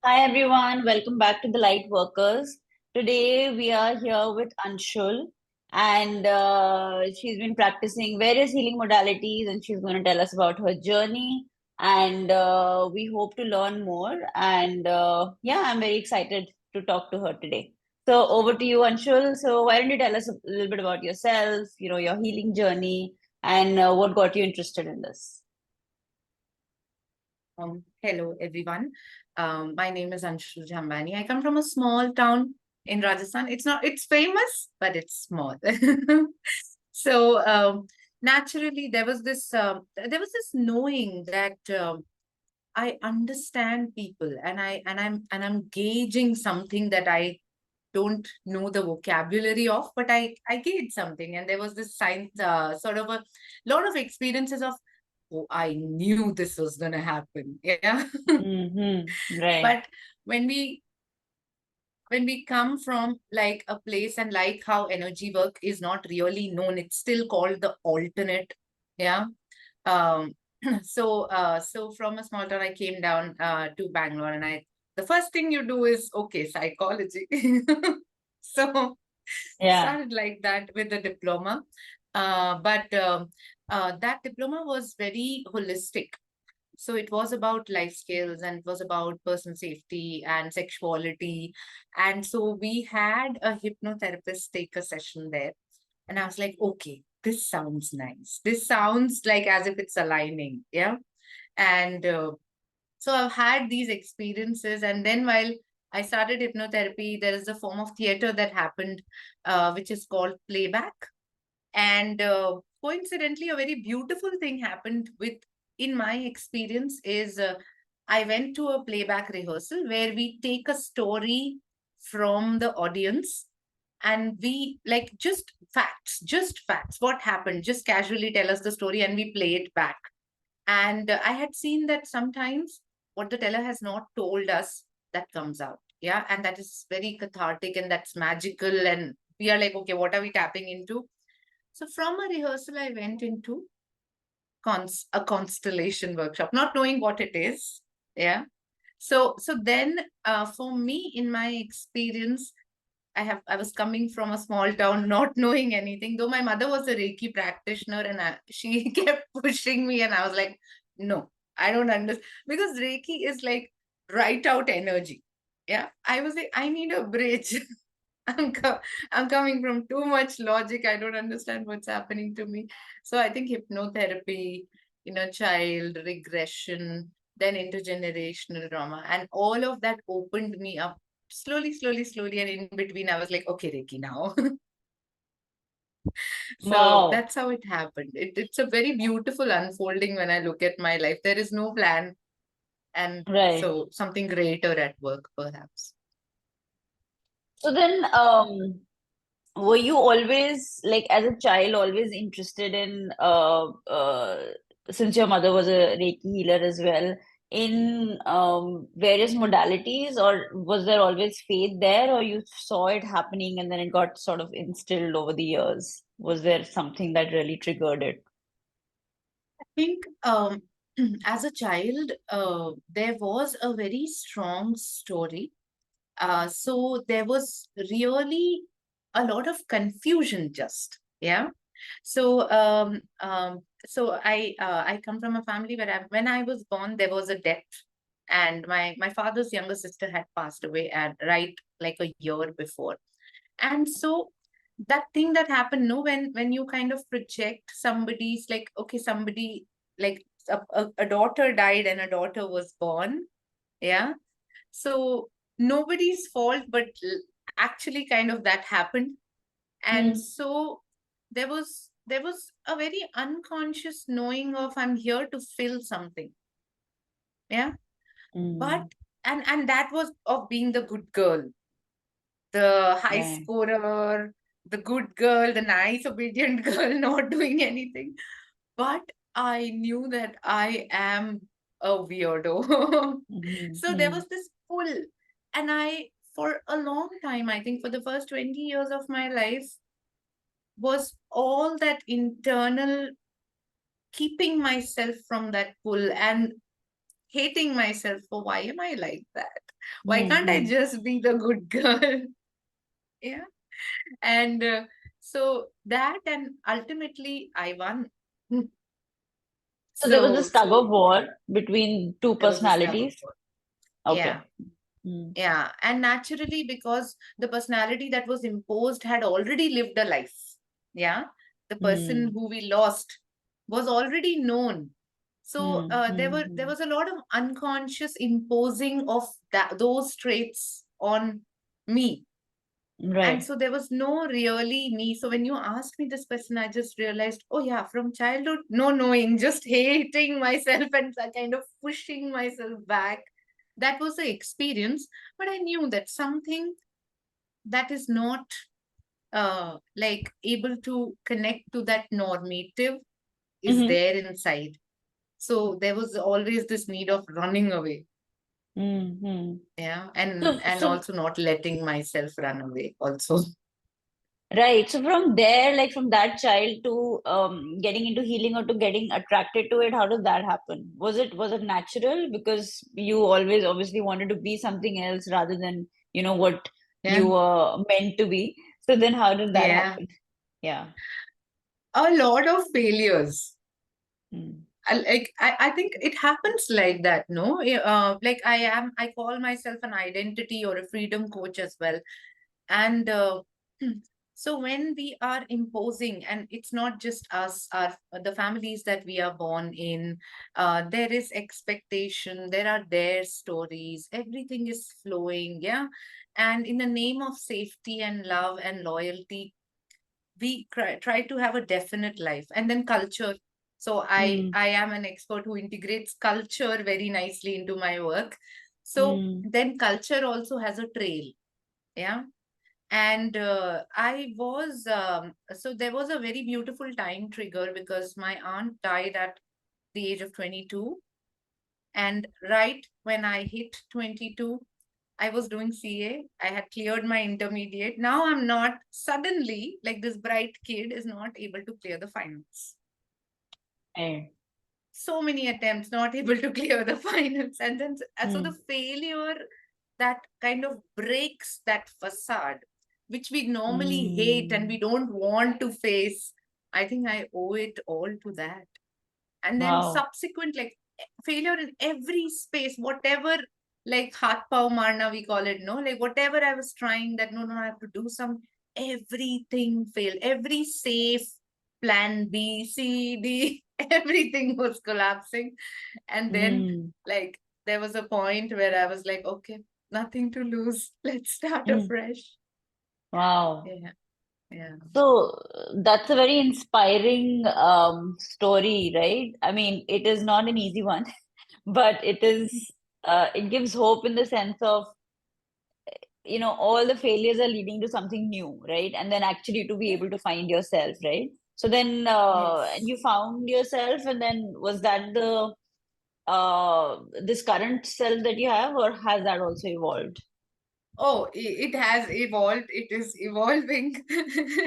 Hi everyone, welcome back to the Lightworkers. Today we are here with Anshul, and she's been practicing various healing modalities, and she's going to tell us about her journey. And we hope to learn more. And yeah, I'm very excited to talk to her today. So over to you, Anshul. So why don't you tell us a little bit about yourself, your healing journey, and what got you interested in this? Hello, everyone. My name is Anshul Jhambani. I come from a small town in Rajasthan. It's famous, but it's small. So naturally, there was this knowing that I understand people, and I'm gauging something that I don't know the vocabulary of, but I gauge something, and there was this science, sort of a lot of experiences of, oh, I knew this was gonna happen. Yeah. Right. But when we come from like a place, and like how energy work is not really known, it's still called the alternate. Yeah. um so from a small town, I came down to Bangalore, and I the first thing you do is, okay, psychology. So Yeah. started like that with the diploma. But that diploma was very holistic. So it was about life skills, and it was about personal safety and sexuality. And so we had a hypnotherapist take a session there. And I was like, okay, this sounds nice. This sounds like as if it's aligning. Yeah. And so I've had these experiences. And then while I started hypnotherapy, there is a form of theater that happened, which is called playback. And coincidentally, a very beautiful thing happened with, in my experience, is I went to a playback rehearsal where we take a story from the audience, and we like just facts, what happened, just casually tell us the story, and we play it back. And I had seen that sometimes what the teller has not told us, that comes out. Yeah. And that is very cathartic, and that's magical. And we are like, okay, what are we tapping into? So from a rehearsal, I went into a constellation workshop, not knowing what it is. Yeah. So then, for me, in my experience, I was coming from a small town, not knowing anything. Though my mother was a Reiki practitioner, and she kept pushing me, and I was like, no, I don't understand, because Reiki is like write out energy. Yeah, I was like, I need a bridge. I'm co- I'm coming from too much logic. I don't understand what's happening to me. So I think hypnotherapy, child regression, then intergenerational trauma, and all of that opened me up slowly, slowly, slowly. And in between, I was like, okay, Reiki now. So Wow. that's how it happened. It's a very beautiful unfolding when I look at my life. There is no plan, and Right. so something greater at work, perhaps. So then, were you always like as a child always interested in since your mother was a Reiki healer as well in various modalities, or was there always faith there, or you saw it happening and then it got sort of instilled over the years? Was there something that really triggered it? I think as a child, there was a very strong story. So there was really a lot of confusion, just. Yeah. So I come from a family where when I was born, there was a death, and my father's younger sister had passed away at right like a year before. And so that thing that happened, no, when you kind of project somebody's, like, okay, somebody, like a daughter died and a daughter was born. Yeah. So nobody's fault, but actually kind of that happened. And Hmm. so there was a very unconscious knowing of, I'm here to fill something. Yeah. But Hmm. and that was of being the good girl, the high Right. scorer, the good girl, the nice, obedient girl, not doing anything. But I knew that I am a weirdo. So there Hmm. was this pull. And for a long time, I think for the first 20 years of my life, was all that internal keeping myself from that pull, and hating myself for, why am I like that? Why can't I Mm-hmm. just be the good girl? Yeah. And so that, and ultimately I won. So there was this So tug of war between two there was this tug of personalities. war. Yeah. Okay. Mm. Yeah. And naturally, because the personality that was imposed had already lived a life. Yeah. The person Mm. who we lost was already known. So Mm. there Mm. was a lot of unconscious imposing of those traits on me. And Right. so there was no really me. So when you asked me this question, I just realized, oh yeah, from childhood, no knowing, just hating myself and kind of pushing myself back. That was the experience. But I knew that something that is not like able to connect to that normative is Mm-hmm. there inside. So there was always this need of running away. Mm-hmm. Yeah. So, And so also not letting myself run away also. right. So from there, like from that child to getting into healing or to getting attracted to it, how does that happen? Was it natural because you always obviously wanted to be something else rather than, what Yeah. you were meant to be? So then how did that Yeah. happen? Yeah. A lot of failures. Mm. I think it happens like that, no? Like I call myself an identity or a freedom coach as well. And so when we are imposing, and it's not just us, our the families that we are born in, there is expectation, there are their stories, everything is flowing, yeah. And in the name of safety and love and loyalty, we try to have a definite life. And then culture. So Mm. I am an expert who integrates culture very nicely into my work. So Mm. then culture also has a trail. Yeah. And I was so there was a very beautiful time trigger because my aunt died at the age of 22. And right when I hit 22, I was doing CA. I had cleared my intermediate. Now I'm not, suddenly, like this bright kid is not able to clear the finals. Right. So many attempts, not able to clear the finals. And then, so the Mm. failure that kind of breaks that facade, which we normally hate and we Mm. don't want to face. I think I owe it all to that. And then Wow. subsequent, like failure in every space, whatever, like hat pau marna we call it, no, like whatever I was trying, that no, I have to do some, everything failed. Every safe plan B, C, D, everything was collapsing. And then, Mm. like, there was a point where I was like, okay, nothing to lose, let's start Mm. afresh. Wow. Yeah. Yeah. So that's a very inspiring story, right? I mean, it is not an easy one, but it gives hope in the sense of, all the failures are leading to something new, right? And then actually to be Yeah. able to find yourself, right? So then, and Yes. you found yourself, and then was that this current self that you have, or has that also evolved? Oh, it has evolved. It is evolving.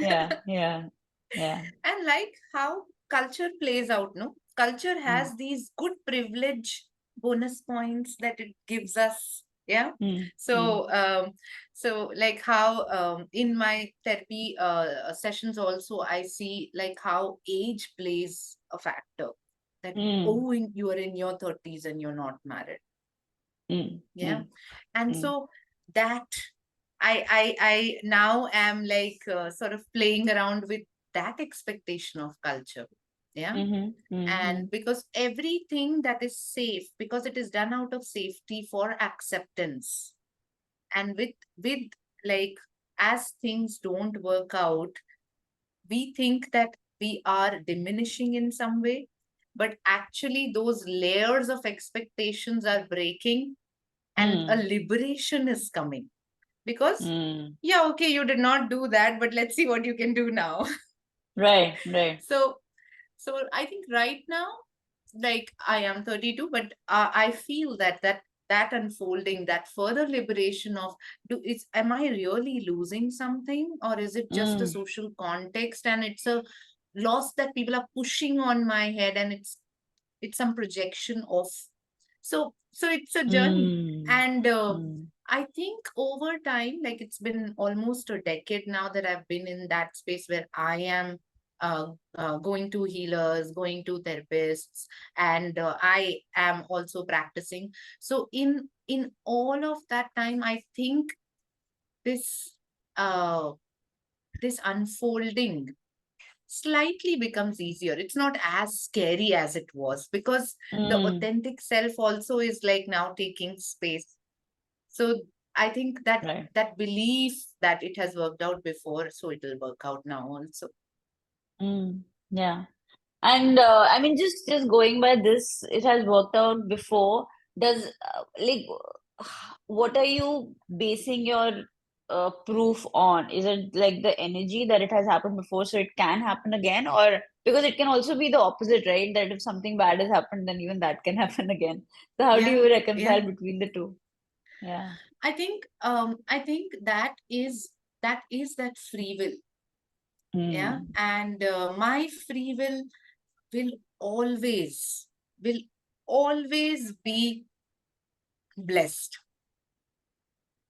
Yeah, yeah, yeah. And like how culture plays out, no? Culture Mm, has these good privilege bonus points that it gives us. Yeah. mm, mm, So, so like how in my therapy sessions also, I see like how age plays a factor. That, mm, oh, you are in your 30s and you're not married. mm, Yeah. mm, And mm, so that I now am like sort of playing around with that expectation of culture. Yeah. mhm, And mhm, because everything that is safe, because it is done out of safety for acceptance, and with like, as things don't work out, we think that we are diminishing in some way, but actually those layers of expectations are breaking, and a mm, liberation is coming. Because, mm. yeah, okay, you did not do that, but let's see what you can do now. Right, right. So, so I think right now, like I am 32, but I feel that unfolding, that further liberation of, am I really losing something, or is it just a Mm, social context and it's a loss that people are pushing on my head, and it's some projection of So it's a journey. Mm, And mm, I think over time, like it's been almost a decade now that I've been in that space where I am going to healers, going to therapists, and I am also practicing. So in all of that time, I think this uh, this unfolding slightly becomes easier. It's not as scary as it was, because the mm, authentic self also is like now taking space. So I think that right. that belief that it has worked out before, so it will work out now also. Mm, yeah. And I mean, just going by this, it has worked out before. Does like, what are you basing your proof on? Is it like the energy that it has happened before, so it can happen again, or because it can also be the opposite, right? That if something bad has happened, then even that can happen again. So how do Yeah, you yeah. reconcile between the two? Yeah. I think that is that free will. Yeah. Mm, And my free will always will always be blessed.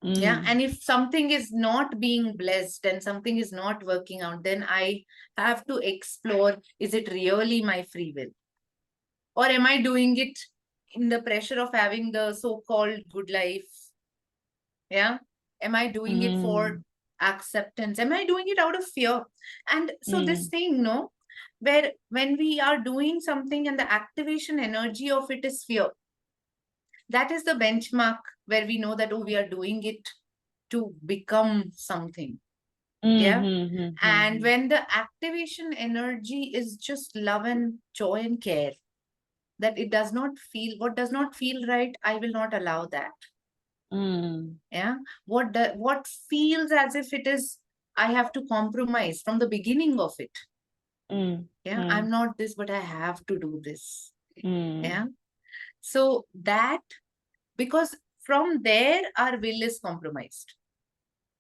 Yeah. mm, And if something is not being blessed and something is not working out, then I have to explore, is it really my free will? Or am I doing it in the pressure of having the so-called good life? Yeah. Am I doing it for mm, acceptance? Am I doing it out of fear? And so this mm, thing, no, where when we are doing something and the activation energy of it is fear, that is the benchmark where we know that, oh, we are doing it to become something. mm, Yeah. mm, mm, And mm, when the activation energy is just love and joy and care, that it does not feel, what does not feel right, I will not allow that. mm, Yeah. What feels as if it is, I have to compromise from the beginning of it. mm, Yeah. I'm mm, not this, but I have to do this. mm, Yeah. So that, because from there our will is compromised.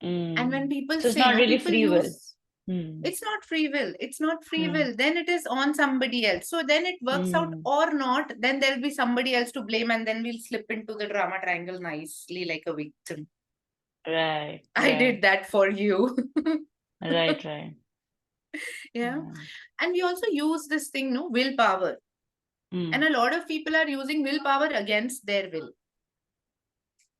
And when mm. people So it's say, not no, really people free will. use, Mm, it's not free will, it's not free mm, will, then it is on somebody else. So then it works out mm. or not, then there'll be somebody else to blame, and then we'll slip into the drama triangle nicely like a victim. Right, I did right, that for you. right, right. Yeah. Yeah. And we also use this thing, no, willpower. And Mm, a lot of people are using willpower against their will.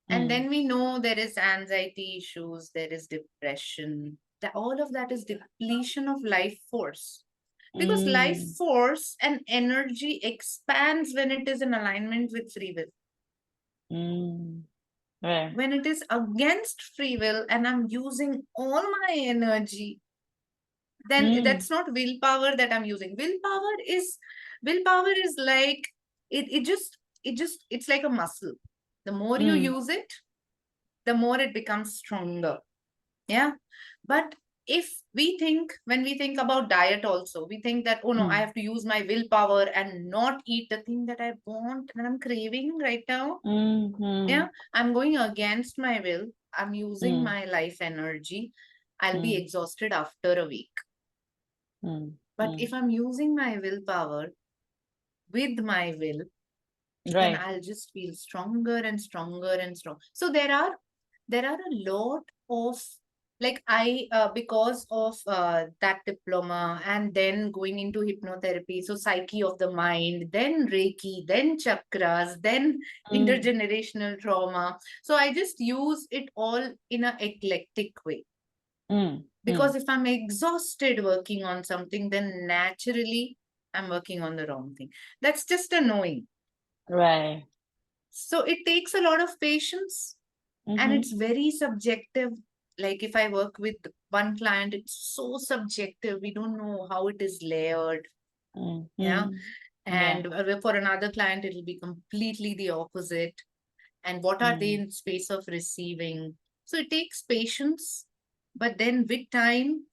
And mm, then we know there is anxiety issues, there is depression. All of that is depletion of life force. Because life mm, force and energy expands when it is in alignment with free will. mm. Right. When it is against free will and I'm using all my energy, then Mm, that's not willpower that I'm using. Willpower is like, it's like a muscle. The more you mm, use it, the more it becomes stronger. Yeah. But if we think, when we think about diet also, we think that, oh no, I mm, have to use my willpower and not eat the thing that I want and I'm craving right now. mm, Yeah. mm, I'm going against my will. I'm using mm, my life energy. I'll be mm, exhausted after a week. mm, But mm. if I'm using my willpower with my will, then Right. I'll just feel stronger and stronger and strong. So there are a lot of, like, I because of that diploma and then going into hypnotherapy, so psyche of the mind, then reiki, then chakras, then Mm, intergenerational trauma. So I just use it all in a eclectic way, mm, because mm. if I'm exhausted working on something, then naturally I'm working on the wrong thing. That's just a knowing. Right. So it takes a lot of patience, and Mm-hmm. it's very subjective. Like if I work with one client, it's so subjective. We don't know how it is layered. Mm, Yeah. mm. Yeah. And for another client, it'll be completely the opposite. And what are they Mm, in space of receiving? So it takes patience. But then with time,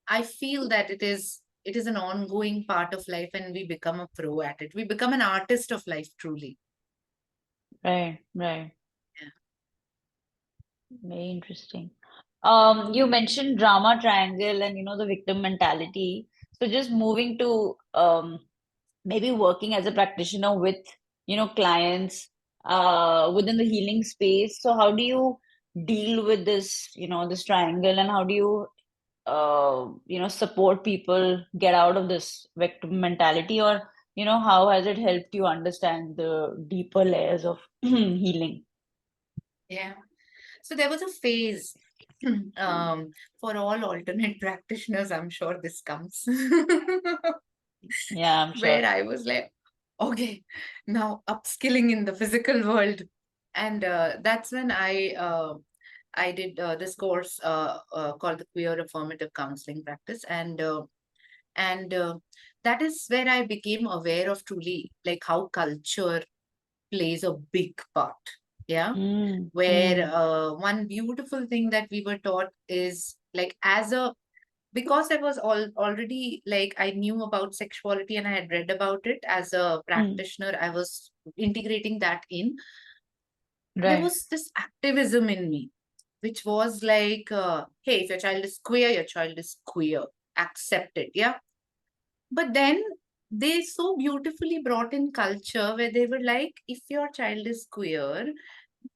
I feel that it is an ongoing part of life, and we become a pro at it. We become an artist of life, truly. right, right. Yeah. Very interesting. You mentioned drama triangle and the victim mentality. So just moving to maybe working as a practitioner with clients. within the healing space. So how do you deal with this, this triangle, and how do you support people get out of this victim mentality, or how has it helped you understand the deeper layers of healing? Yeah. So there was a phase, for all alternate practitioners, I'm sure this comes, Yeah, I'm sure. where I was like, okay, now upskilling in the physical world. And that's when I did this course called the Queer Affirmative Counseling Practice. And that is where I became aware of truly like how culture plays a big part. Yeah. Mm, Where mm, one beautiful thing that we were taught is like, as a because I was already like, I knew about sexuality and I had read about it as a mm, practitioner, I was integrating that in. There right. was this activism in me, which was like, hey, if your child is queer, your child is queer. Accept it. Yeah. But then they so beautifully brought in culture where they were like, if your child is queer,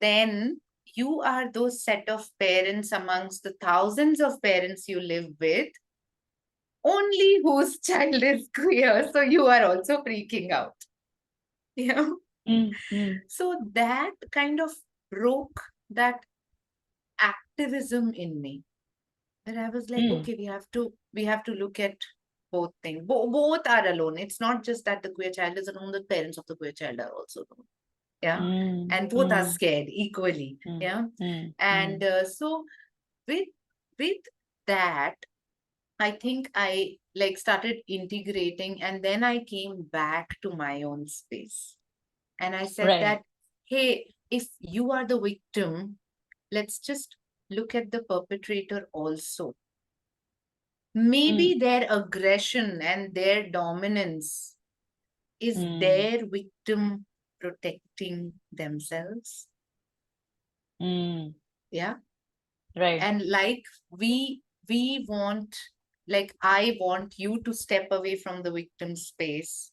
then you are those set of parents amongst the thousands of parents you live with, only whose child is queer. So you are also freaking out. Yeah. Mm, mm, So that kind of broke that activism in me. And I was like, mm, okay, we have to look at both things. Both are alone. It's not just that the queer child is alone, the parents of the queer child are also alone. Yeah. mm, And both are mm, scared equally. mm, Yeah. mm, And mm, so with with that, I think I like started integrating, and then I came back to my own space. And I said right. that, hey, if you are the victim, let's just look at the perpetrator also. Mm, Maybe their aggression and their dominance is mm, their victim protecting themselves. mm, Yeah. right. And like we want, like I want you to step away from the victim space.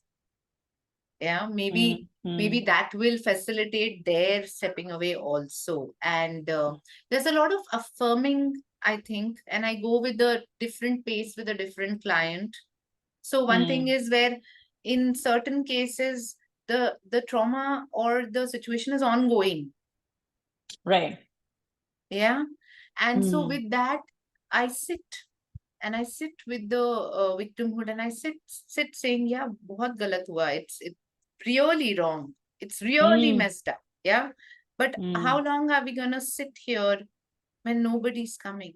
Yeah, maybe Mm, maybe mm, that will facilitate their stepping away also. And there's a lot of affirming, I think, and I go with a different pace with a different client. So one thing mm, is where in certain cases the trauma or the situation is ongoing. right. Yeah. And so Mm, with that, I sit with the victimhood, and I sit saying, yeah, बहुत गलत हुआ. It's really wrong. It's really mm, messed up. Yeah. But how mm, long are we gonna sit here when nobody's coming?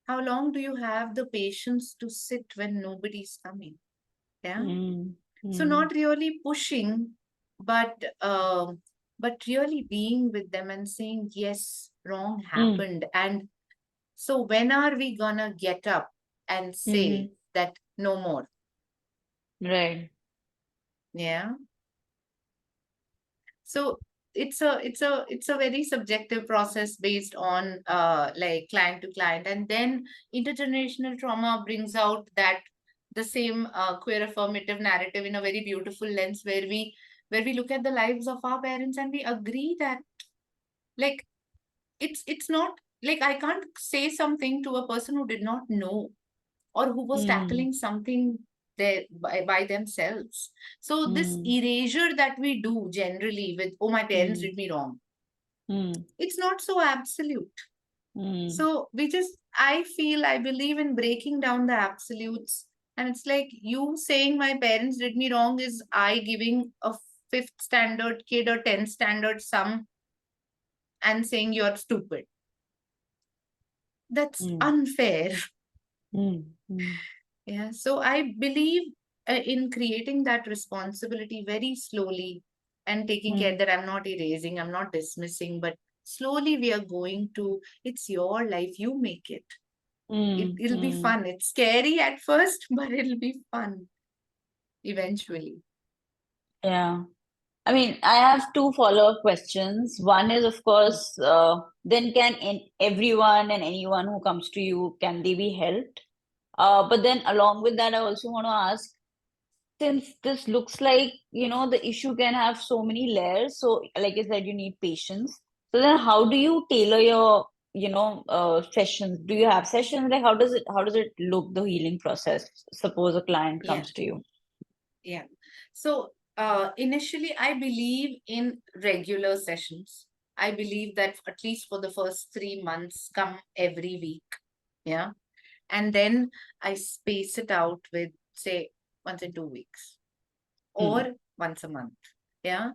How long do you have the patience to sit when nobody's coming? Yeah. mm, So mm, not really pushing, but really being with them and saying, yes, wrong mm, happened. And so when are we gonna get up and say mhm, that no more? right. Yeah. So it's a very subjective process based on like client to client. And then intergenerational trauma brings out that the same queer affirmative narrative in a very beautiful lens, where we look at the lives of our parents and we agree that, like, it's not like I can't say something to a person who did not know or who was Mm, tackling something there by themselves. So this mm, erasure that we do generally with, oh, my parents mm, did me wrong, mm, it's not so absolute. mm, So I believe in breaking down the absolutes. And it's like, you saying my parents did me wrong is I giving a fifth standard kid or 10th standard sum and saying you're stupid. That's mm, unfair. mm, mm, Yeah, so I believe in creating that responsibility very slowly and taking care mm, that I'm not erasing, I'm not dismissing, but slowly we are going to, it's your life, you make it. mm, It'll be mm. fun. It's scary at first, but it'll be fun eventually. Yeah. I mean, I have two follow-up questions. One is, of course, then everyone and anyone who comes to you, can they be helped? But then along with that, I also want to ask, since this looks like, the issue can have so many layers, so like I said, you need patience. So then how do you tailor your, sessions? Do you have sessions? Like how does it look, the healing process? Suppose a client Yeah, comes to you. yeah. So initially, I believe in regular sessions. I believe that at least for the first 3 months, come every week. Yeah. And then I space it out with, say, once in 2 weeks Hmm. or once a month. Yeah.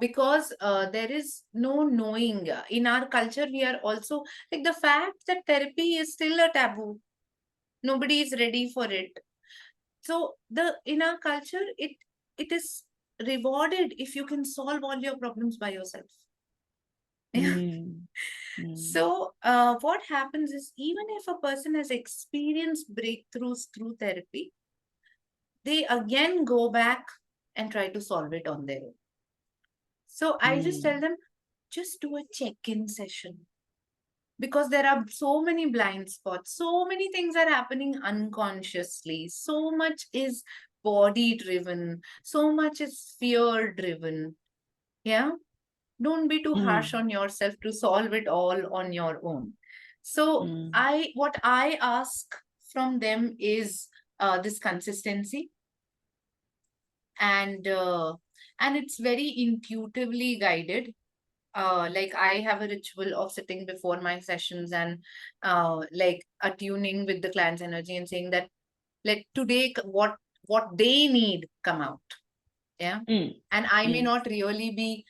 Because there is no knowing. In our culture, we are also like the fact that therapy is still a taboo. Nobody is ready for it. So the in our culture, it is rewarded if you can solve all your problems by yourself. Yeah. Hmm. Hmm. So what happens is, even if a person has experienced breakthroughs through therapy, they again go back and try to solve it on their own. So I just tell Hmm. them, just do a check-in session, because there are so many blind spots, so many things are happening unconsciously, so much is body driven, so much is fear driven. Yeah. Don't be too harsh Hmm. on yourself to solve it all on your own. So Hmm. what I ask from them is this consistency, and it's very intuitively guided. Like, I have a ritual of sitting before my sessions and like attuning with the client's energy and saying that, let today what they need come out. Yeah. Hmm. And I may Hmm. not really be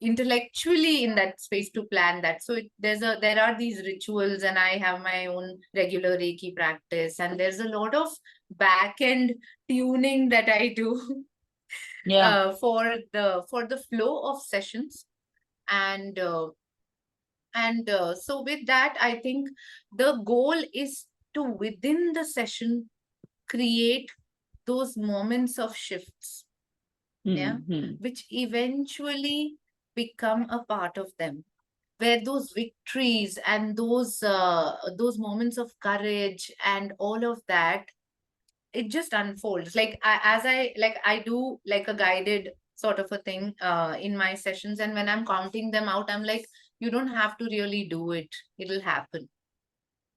intellectually in that space to plan that. So there are these rituals, and I have my own regular Reiki practice, and there's a lot of back end tuning that I do Yeah. for the flow of sessions. And so with that, I think the goal is to, within the session, create those moments of shifts. Yeah. Hmm. Hmm. Which eventually become a part of them, where those victories and those moments of courage and all of that, it just unfolds. Like, I do like a guided sort of a thing in my sessions, and when I'm counting them out, I'm like, you don't have to really do it, it'll happen.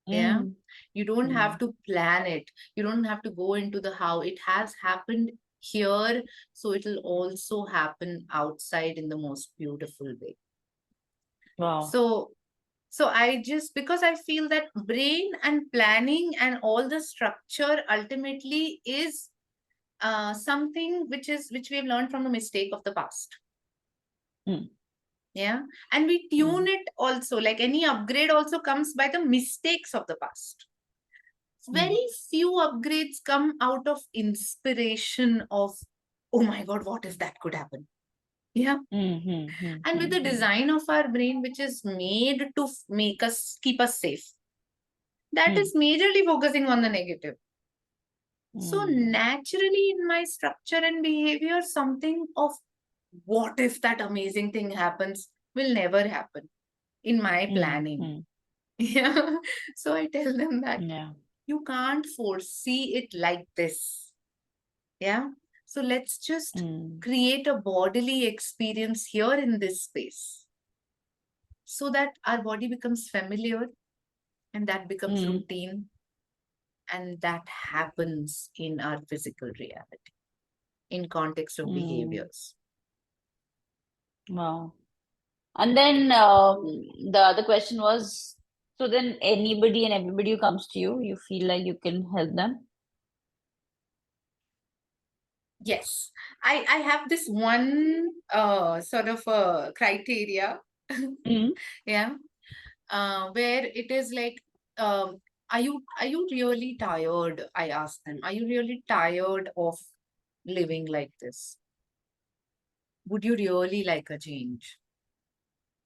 Yeah. Hmm. You don't have Hmm. to plan it, you don't have to go into the how. It has happened here, so it'll also happen outside in the most beautiful way. Wow. So so I just, because I feel that brain and planning and all the structure ultimately is something which we have learned from the mistake of the past. Hmm. Yeah. And we tune Hmm. it also, like any upgrade also comes by the mistakes of the past. Hmm. Very few upgrades come out of inspiration of, oh my god, what if that could happen. Yeah. Hmm. Hmm. Hmm. And with Hmm. the Hmm. design of our brain, which is made to make us, keep us safe, that Hmm. is majorly focusing on the negative. So Hmm. naturally, in my structure and behavior, something of what if that amazing thing happens will never happen in my Hmm. planning. Hmm. Yeah. So I tell them that Yeah. you can't foresee it like this. Yeah. So let's just Hmm. create a bodily experience here in this space, so that our body becomes familiar, and that becomes Hmm. routine, and that happens in our physical reality in context of Hmm. behaviors. Wow. And then the other question was, so then anybody and everybody who comes to you, you feel like you can help them? Yes, I have this one sort of criteria. Mm. Yeah. Where it is like, um, are you really tired? I ask them, are you really tired of living like this? Would you really like a change?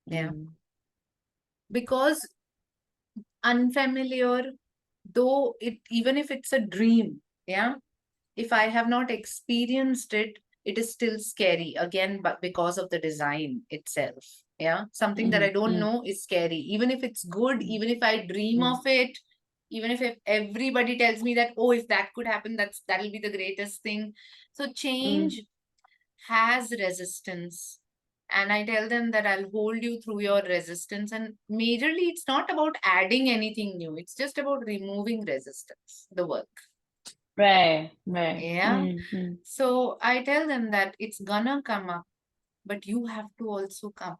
Yeah. Mm. Because unfamiliar, though it, even if it's a dream, yeah, if I have not experienced it, it is still scary again, but because of the design itself. Yeah. Something that I Mm. don't Mm. know is scary. Even if it's good, Mm. even if I dream of Mm. it, even if everybody tells me that, oh, if that could happen, that'll be the greatest thing. So change has resistance. And I tell them that I'll hold you through your resistance. And majorly, it's not about adding anything new. It's just about removing resistance, the work. Right, right. Yeah. So I tell them that it's gonna come up, but you have to also come.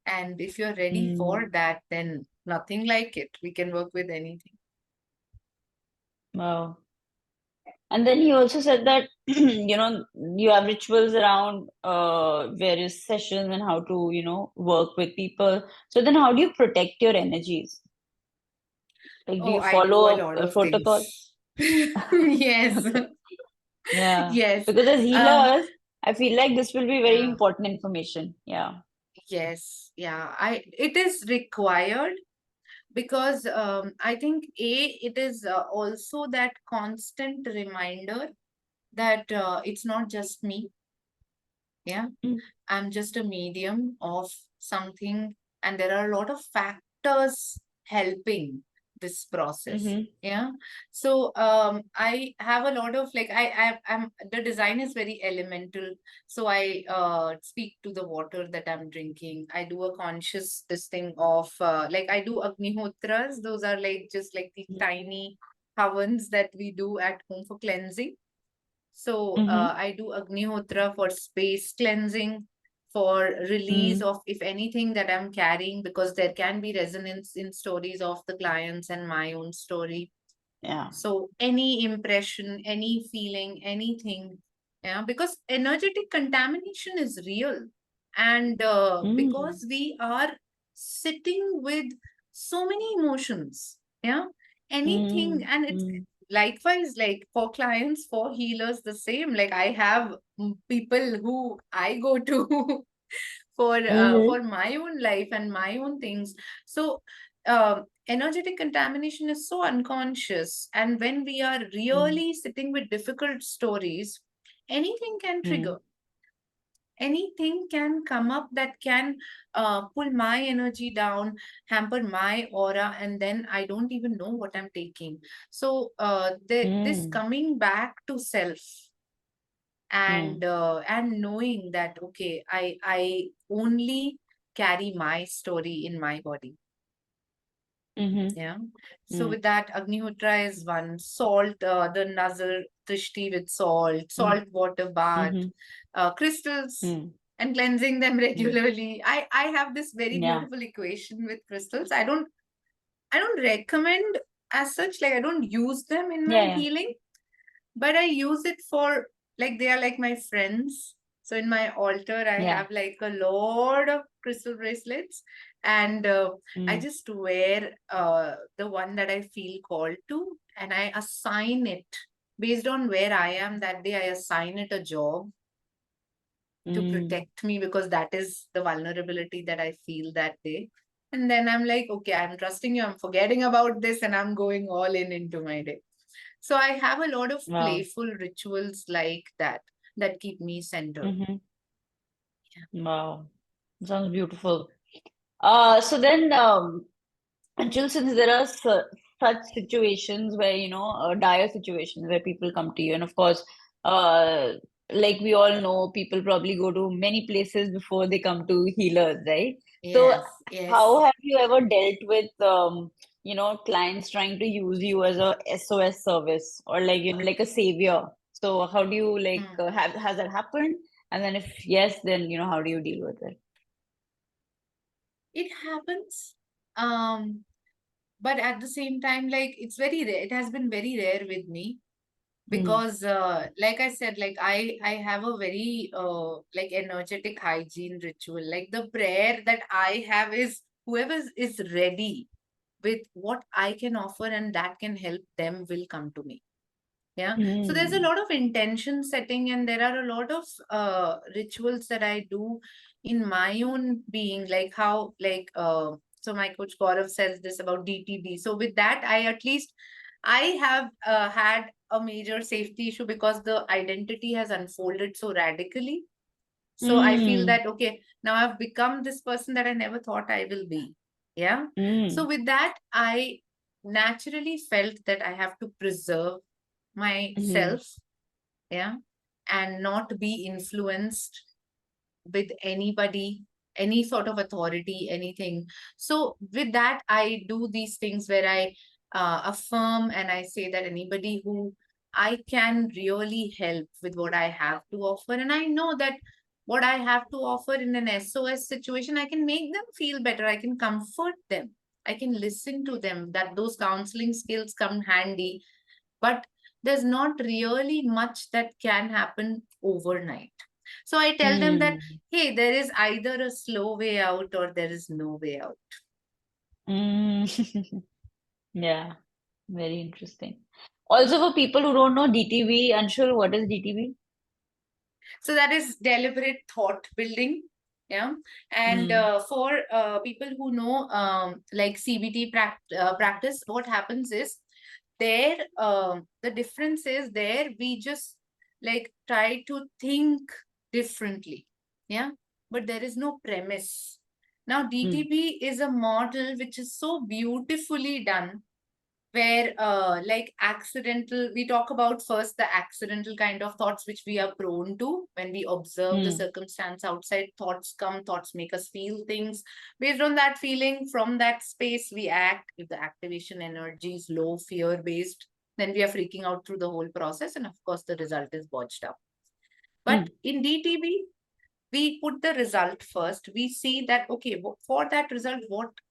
And if you're ready for that, then nothing like it. We can work with anything. Wow. And then he also said that, you have rituals around various sessions and how to, work with people. So then how do you protect your energies? Like, do Oh, you I do a follow lot a of protocol? things. Yes. Okay. Yeah. Yes. Because as Um, healers, I feel like this will be very yeah. important information. Yeah. Yes. Yeah. It is required because I think it is also that constant reminder that it's not just me. Yeah. Mm. I'm just a medium of something, and there are a lot of factors helping this process. Mm-hmm. Yeah. So I have a lot of like I'm the design is very elemental. So I speak to the water that I'm drinking. I do a conscious this thing of like I do agnihotras. Those are like just like the tiny havans that we do at home for cleansing. So Mm-hmm. I do Agnihotra for space cleansing, for release Mm. of if anything that I'm carrying, because there can be resonance in stories of the clients and my own story. Yeah. So any impression, any feeling, anything, yeah, because energetic contamination is real. And Mm. because we are sitting with so many emotions, yeah, anything, Mm. and it's Mm. likewise like for clients, for healers, the same. Like I have people who I go to Mm-hmm. for my own life and my own things. So energetic contamination is so unconscious, and when we are Mm. really sitting with difficult stories, anything can trigger, anything can come up that can pull my energy down, hamper my aura, and then I don't even know what I'm taking. So this Mm. coming back to self, Mm. and knowing that okay, I only carry my story in my body. Mm-hmm. Yeah. So Mm. with that, Agnihotra is one. Salt, the Nazar Trishti with salt, Mm. salt water bath, Mm-hmm. crystals, Mm. and cleansing them Mm. regularly. I have this very Yeah. beautiful equation with crystals. I don't recommend as such, like I don't use them in Yeah. my Yeah. healing, but I use it for like they are like my friends. So in my altar, I Yeah. have like a lot of crystal bracelets, and I Mm. just wear the one that I feel called to, and I assign it based on where I am that day. I assign it a job to Mm. protect me because that is the vulnerability that I feel that day. And then I'm like, okay, I'm trusting you. I'm forgetting about this, and I'm going all in into my day. So I have a lot of Wow. playful rituals like that that keep me centered. Mm-hmm. Wow. Sounds beautiful. So then, until since there are such situations where, dire situations where people come to you, and of course, uh, like we all know, people probably go to many places before they come to healers, right? So, Yes, how yes. have you ever dealt with, clients trying to use you as a SOS service or like, like a savior? So, how do you like Mm. has that happened? And then if yes, then, how do you deal with it? It happens. Um, but at the same time, like it's very rare. It has been very rare with me Mm. because like I said, like I have a very like energetic hygiene ritual. Like the prayer that I have is whoever is ready with what I can offer and that can help them will come to me. Yeah. So there's a Mm. lot of intention setting, and there are a lot of rituals that I do in my own being, like how, like, so my coach Gaurav says this about DTD. So with that, I at least I have had a major safety issue because the identity has unfolded so radically. So I feel Mm. that, okay, now I've become this person that I never thought I will be. Yeah. So Mm. with that, I naturally felt that I have to preserve myself, yeah, and not be influenced with anybody, any sort of authority, anything. So with that, I do these things where I affirm and I say that anybody who I can really help with what I have to offer, and I know that what I have to offer in an SOS situation, I can make them feel better. I can comfort them. I can listen to them. That those counseling skills come handy, but there's not really much that can happen overnight. So I tell them that, Mm. hey, there is either a slow way out or there is no way out. Mm. Yeah, very interesting. Also, for people who don't know DTV, Anshul, what is DTV? So that is deliberate thought building. Yeah. And Mm. for people who know like CBT practice, what happens is there, the difference is there, we just like try to think differently. Yeah. But there is no premise. Now, Mm. DTB is a model which is so beautifully done, where like accidental, we talk about first the accidental kind of thoughts which we are prone to when we observe the Mm. circumstance outside. Thoughts come, thoughts make us feel things. Based on that feeling, from that space we act. If the activation energy is low, fear based, then we are freaking out through the whole process, and of course the result is botched up. But Mm. in DTB, we put the result first. We see that, okay, for that result,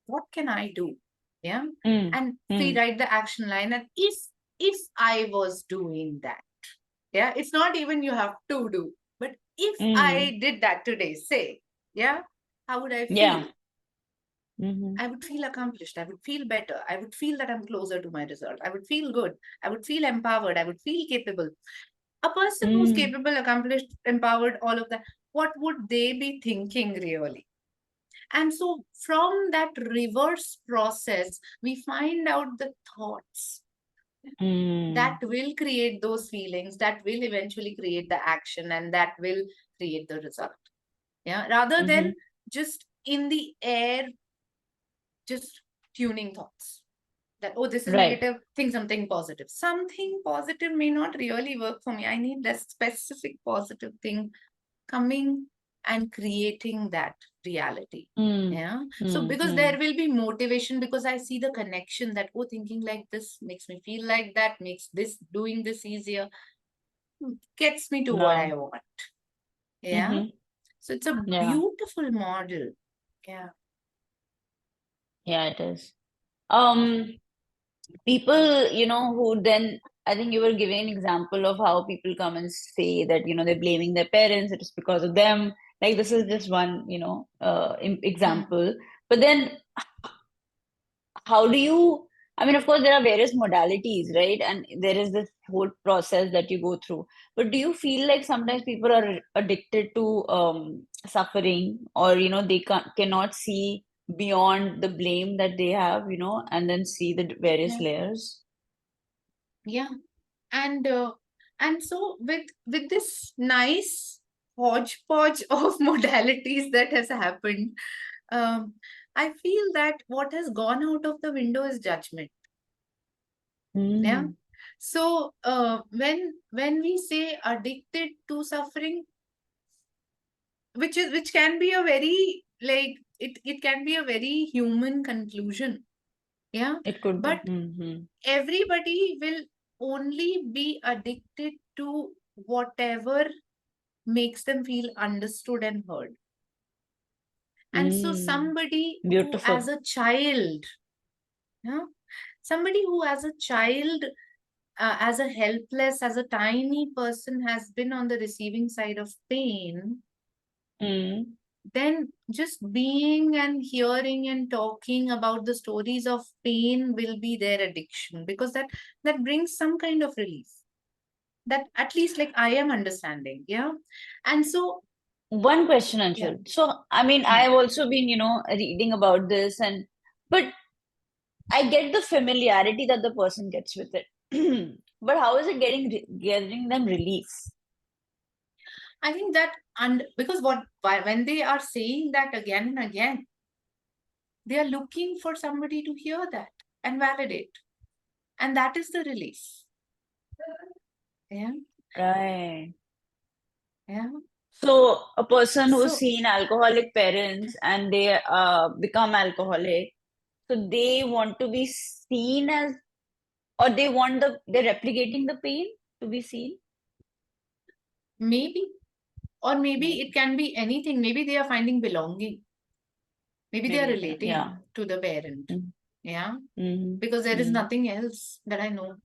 what can I do? Yeah. Mm. And we Mm. write the action line. And if I was doing that, yeah, it's not even you have to do, but if Mm. I did that today, say, yeah, how would I Yeah. feel? Mm-hmm. I would feel accomplished. I would feel better. I would feel that I'm closer to my result. I would feel good. I would feel empowered. I would feel capable. A person who's Mm. capable, accomplished, empowered, all of that, what would they be thinking really? And so from that reverse process, we find out the thoughts that Mm. will create those feelings, that will eventually create the action, and that will create the result. Yeah. Rather Mm-hmm. than just in the air, just tuning thoughts that, oh, this is Right. negative, think something positive. Something positive may not really work for me. I need that specific positive thing coming and creating that reality. Mm. Yeah. So Mm. because there Mm. will be motivation, because I see the connection that, oh, thinking like this makes me feel like that, makes this doing this easier, gets me to what I No. want. Yeah. Mm-hmm. So it's a Yeah. beautiful model. Yeah. Yeah, it is. People, who then, I think you were giving an example of how people come and say that, they're blaming their parents, it is because of them. Like, this is just one, Mm. example. But then, how do you, I mean, of course, there are various modalities, right? And there is this whole process that you go through. But do you feel like sometimes people are addicted to suffering, or, they cannot see beyond the blame that they have, and then see the various Yeah. layers? Yeah. And so with this nice hodgepodge of modalities that has happened, um, I feel that what has gone out of the window is judgment. Yeah. Mm. So when we say addicted to suffering, which can be a very like it can be a very human conclusion. Yeah. It could be. But Hmm. everybody will only be addicted to whatever makes them feel understood and heard. And so Mm. somebody who as Beautiful. a child, yeah, somebody who as a child, as a helpless, as a tiny person has been on the receiving side of pain, Mm. then just being and hearing and talking about the stories of pain will be their addiction, because that brings some kind of relief, that at least like I am understanding. Yeah. And so One question, yeah. Anshul. So, I mean, Hmm. I've also been, reading about this, but I get the familiarity that the person gets with it. But how is it getting them relief? I think that, and because when they are saying that again and again, they are looking for somebody to hear that and validate. And that is the relief. Yeah. Right. Yeah. So a person who's So seen alcoholic parents and they become alcoholic, so they want to be seen as, or they want they're replicating the pain to be seen. maybe, or maybe it Maybe, can be anything. Maybe they are finding belonging. Maybe they are maybe, relating yeah. to the parent. Mm-hmm. Yeah. Because there is Mm-hmm. nothing else that I know.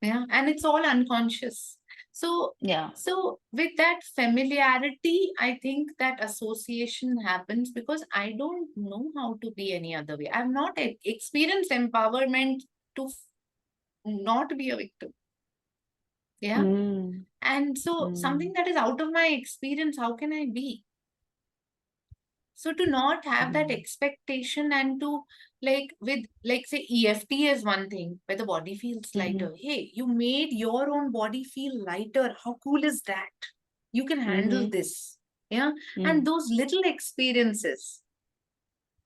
Yeah. And it's all unconscious. So, Yeah. so with that familiarity, I think that association happens because I don't know how to be any other way. I've not experienced empowerment to not be a victim. Yeah. Mm-hmm. And so something that is out of my experience, how can I be? So to not have that expectation and to with say EFT is one thing where the body feels Mm-hmm. lighter. Hey, you made your own body feel lighter. How cool is that? You can handle Mm-hmm. this. Yeah. And Mm-hmm. those little experiences,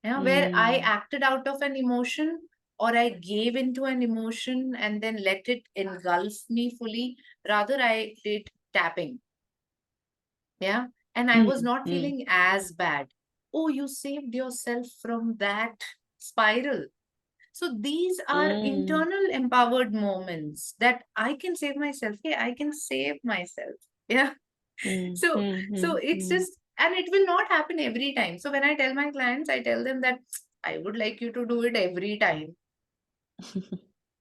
yeah, where I Mm-hmm. acted out of an emotion or I gave into an emotion and then let it engulf me fully. Rather, I did tapping. Yeah. And I was not Mm-hmm. feeling as bad. Oh, you saved yourself from that spiral. So these are Mm-hmm. internal empowered moments that I can save myself. Hey, I can save myself. Yeah. So it's Mm-hmm. just, and it will not happen every time. So when I tell my clients, I tell them that I would like you to do it every time.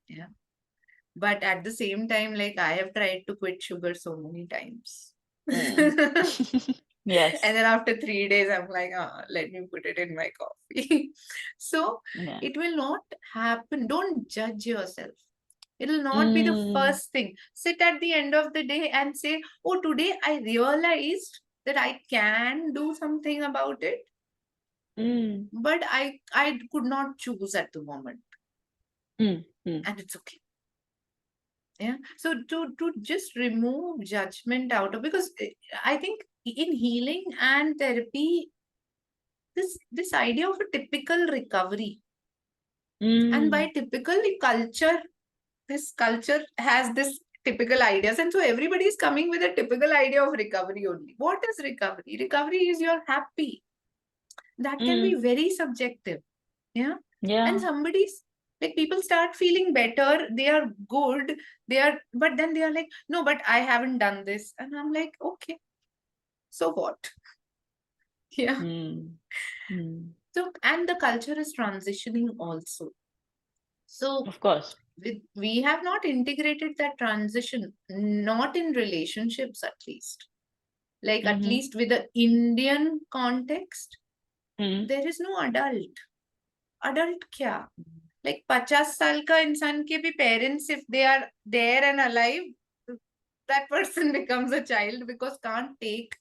Yeah. But at the same time, I have tried to quit sugar so many times. Mm. And Yes. then after 3 days, I'm like, let me put it in my coffee. So Yeah. it will not happen. Don't judge yourself. It'll not be the Mm. first thing. Sit at the end of the day and say, oh, today I realized that I can do something about it, Mm. but I could not choose at the moment. Mm. Mm. And it's okay. Yeah. So to just remove judgment out of, because I think in healing and therapy, this idea of a typical recovery, and by Mm. typical culture, this culture has this typical ideas, and so everybody is coming with a typical idea of recovery only. What is recovery? Recovery is you're happy. That can be Mm. very subjective. Yeah. And Yeah. somebody's people start feeling better, they are good, they are, but then they are like, no, but I haven't done this. And I'm like, okay, so what? Yeah. Mm. Mm. So, and the culture is transitioning also. So Of course. we have not integrated that transition, not in relationships at least. Like at Mm-hmm. least with the Indian context, Mm. there is no adult. Adult kya? Like 50 साल का इंसान के भी parents, if they are there and alive, that person becomes a child because can't take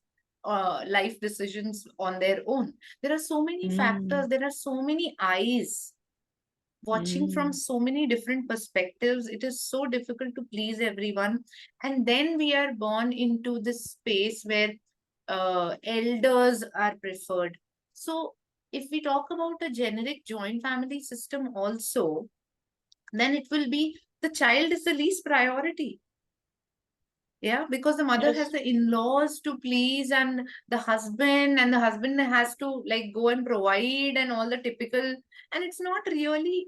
life decisions on their own. There are so many factors, Mm. there are so many eyes watching from Mm. so many different perspectives. It is so difficult to please everyone. And then we are born into this space where elders are preferred. So if we talk about a generic joint family system also, then it will be the child is the least priority. Yeah, because the mother has Yes. the in-laws to please, and the husband has to go and provide and all the typical, and it's not really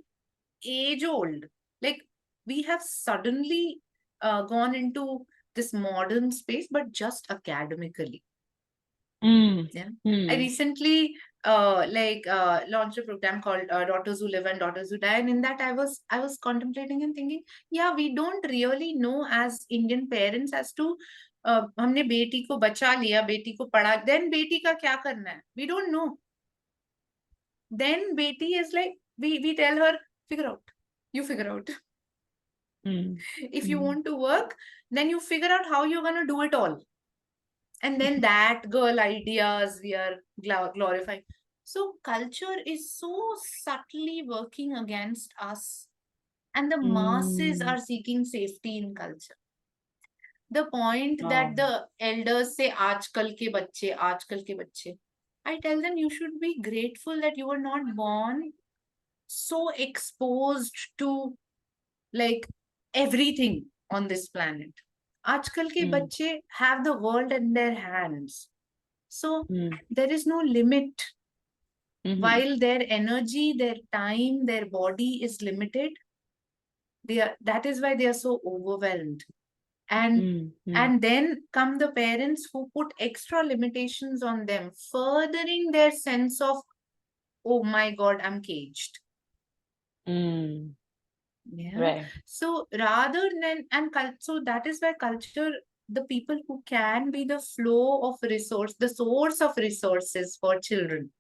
age old. Like we have suddenly gone into this modern space, but just academically. Mm. Yeah. I Mm. recently launched a program called Daughters Who Live and Daughters Who Die. And in that I was contemplating and thinking, yeah, we don't really know as Indian parents as to हमने बेटी को बचा लिया, बेटी को पढ़ा, then बेटी का क्या करना है? We don't know. Then बेटी is like, we tell her, figure out. You figure out. Mm. If you Mm. want to work, then you figure out how you're going to do it all. And then that girl ideas we are glorifying. So culture is so subtly working against us, and the masses Mm. are seeking safety in culture. The point that Oh. the elders say aajkal ke bacche, I tell them you should be grateful that you were not born so exposed to everything on this planet. आजकल के बच्चे have the world in their hands. So there is no limit. While their energy, their time, their body is limited, that is why they are so overwhelmed. And then come the parents who put extra limitations on them, furthering their sense of, oh my God, I'm caged. Yeah. Right. So rather than, so that is why culture, the people who can be the flow of resource, the source of resources for children,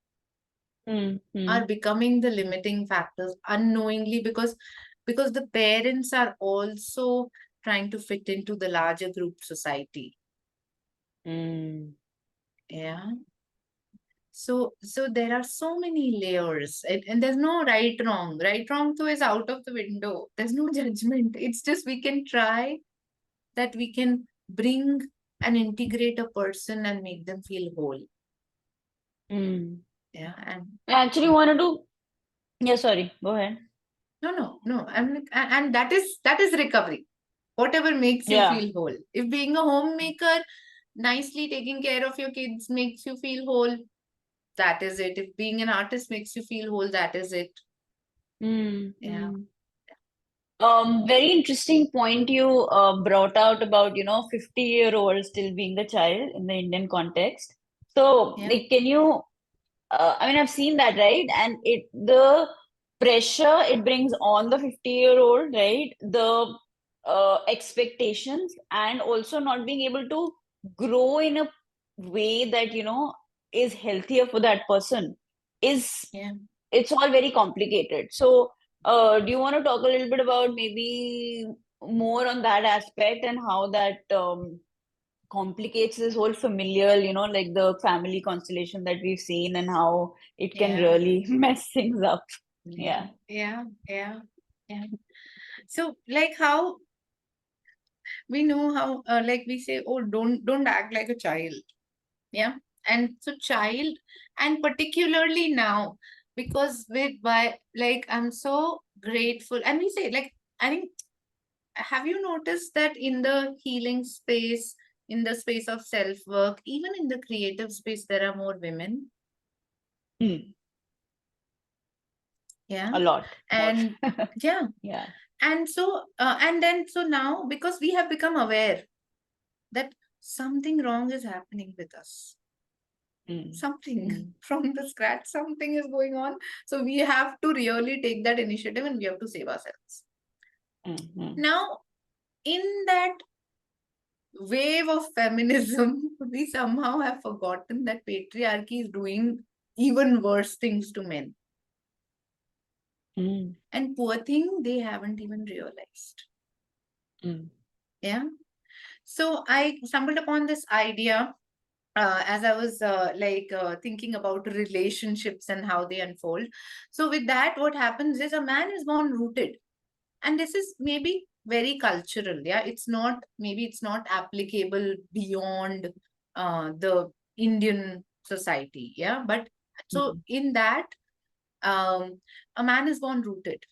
are becoming the limiting factors unknowingly, because the parents are also trying to fit into the larger group society. Yeah. So there are so many layers, and there's no right wrong. Right wrong too is out of the window. There's no judgment. It's just we can try that we can bring and integrate a person and make them feel whole. Yeah. And I actually wanted to, yeah, sorry, go ahead. no. And that is recovery. Whatever makes you feel whole. If being a homemaker, nicely taking care of your kids makes you feel whole, that is it. If being an artist makes you feel whole, that is it. Yeah. Very interesting point you brought out about, 50-year-old still being the child in the Indian context. So, Yeah. like, can you, I mean, I've seen that, right? And the pressure it brings on the 50-year-old, right? The expectations, and also not being able to grow in a way that, is healthier for that person is, Yeah. it's all very complicated. So, do you want to talk a little bit about maybe more on that aspect and how that complicates this whole familial, like the family constellation that we've seen and how it can Yeah. really mess things up? Yeah. Yeah. Yeah. So like how we know how, like we say, oh, don't act like a child. Yeah. And so child, and particularly now, because I'm so grateful, and we say, like, I think, have you noticed that in the healing space, in the space of self work, even in the creative space, there are more women? Yeah. A lot more. And yeah. Yeah. And so now, because we have become aware that something wrong is happening with us, something from the scratch, something is going on, so we have to really take that initiative and we have to save ourselves. Now, in that wave of feminism, we somehow have forgotten that patriarchy is doing even worse things to men. And poor thing, they haven't even realized. Yeah. So I stumbled upon this idea as I was thinking about relationships and how they unfold. So with that, what happens is a man is born rooted, and this is maybe very cultural. Yeah, it's not applicable beyond the Indian society. Yeah, but so in that, a man is born rooted.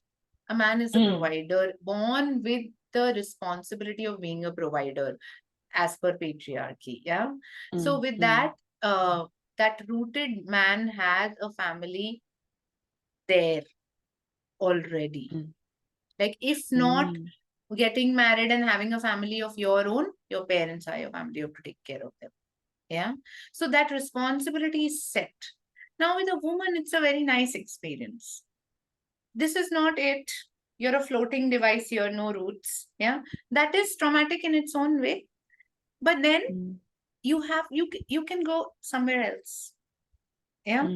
A man is a provider, born with the responsibility of being a provider as per patriarchy. Yeah. So with that, that rooted man has a family there already. Like, if not getting married and having a family of your own, your parents are your family, you have to take care of them. Yeah. So that responsibility is set. Now with a woman, it's a very nice experience. This is not it. You're a floating device here, no roots. Yeah. That is traumatic in its own way. But then you can go somewhere else. Yeah.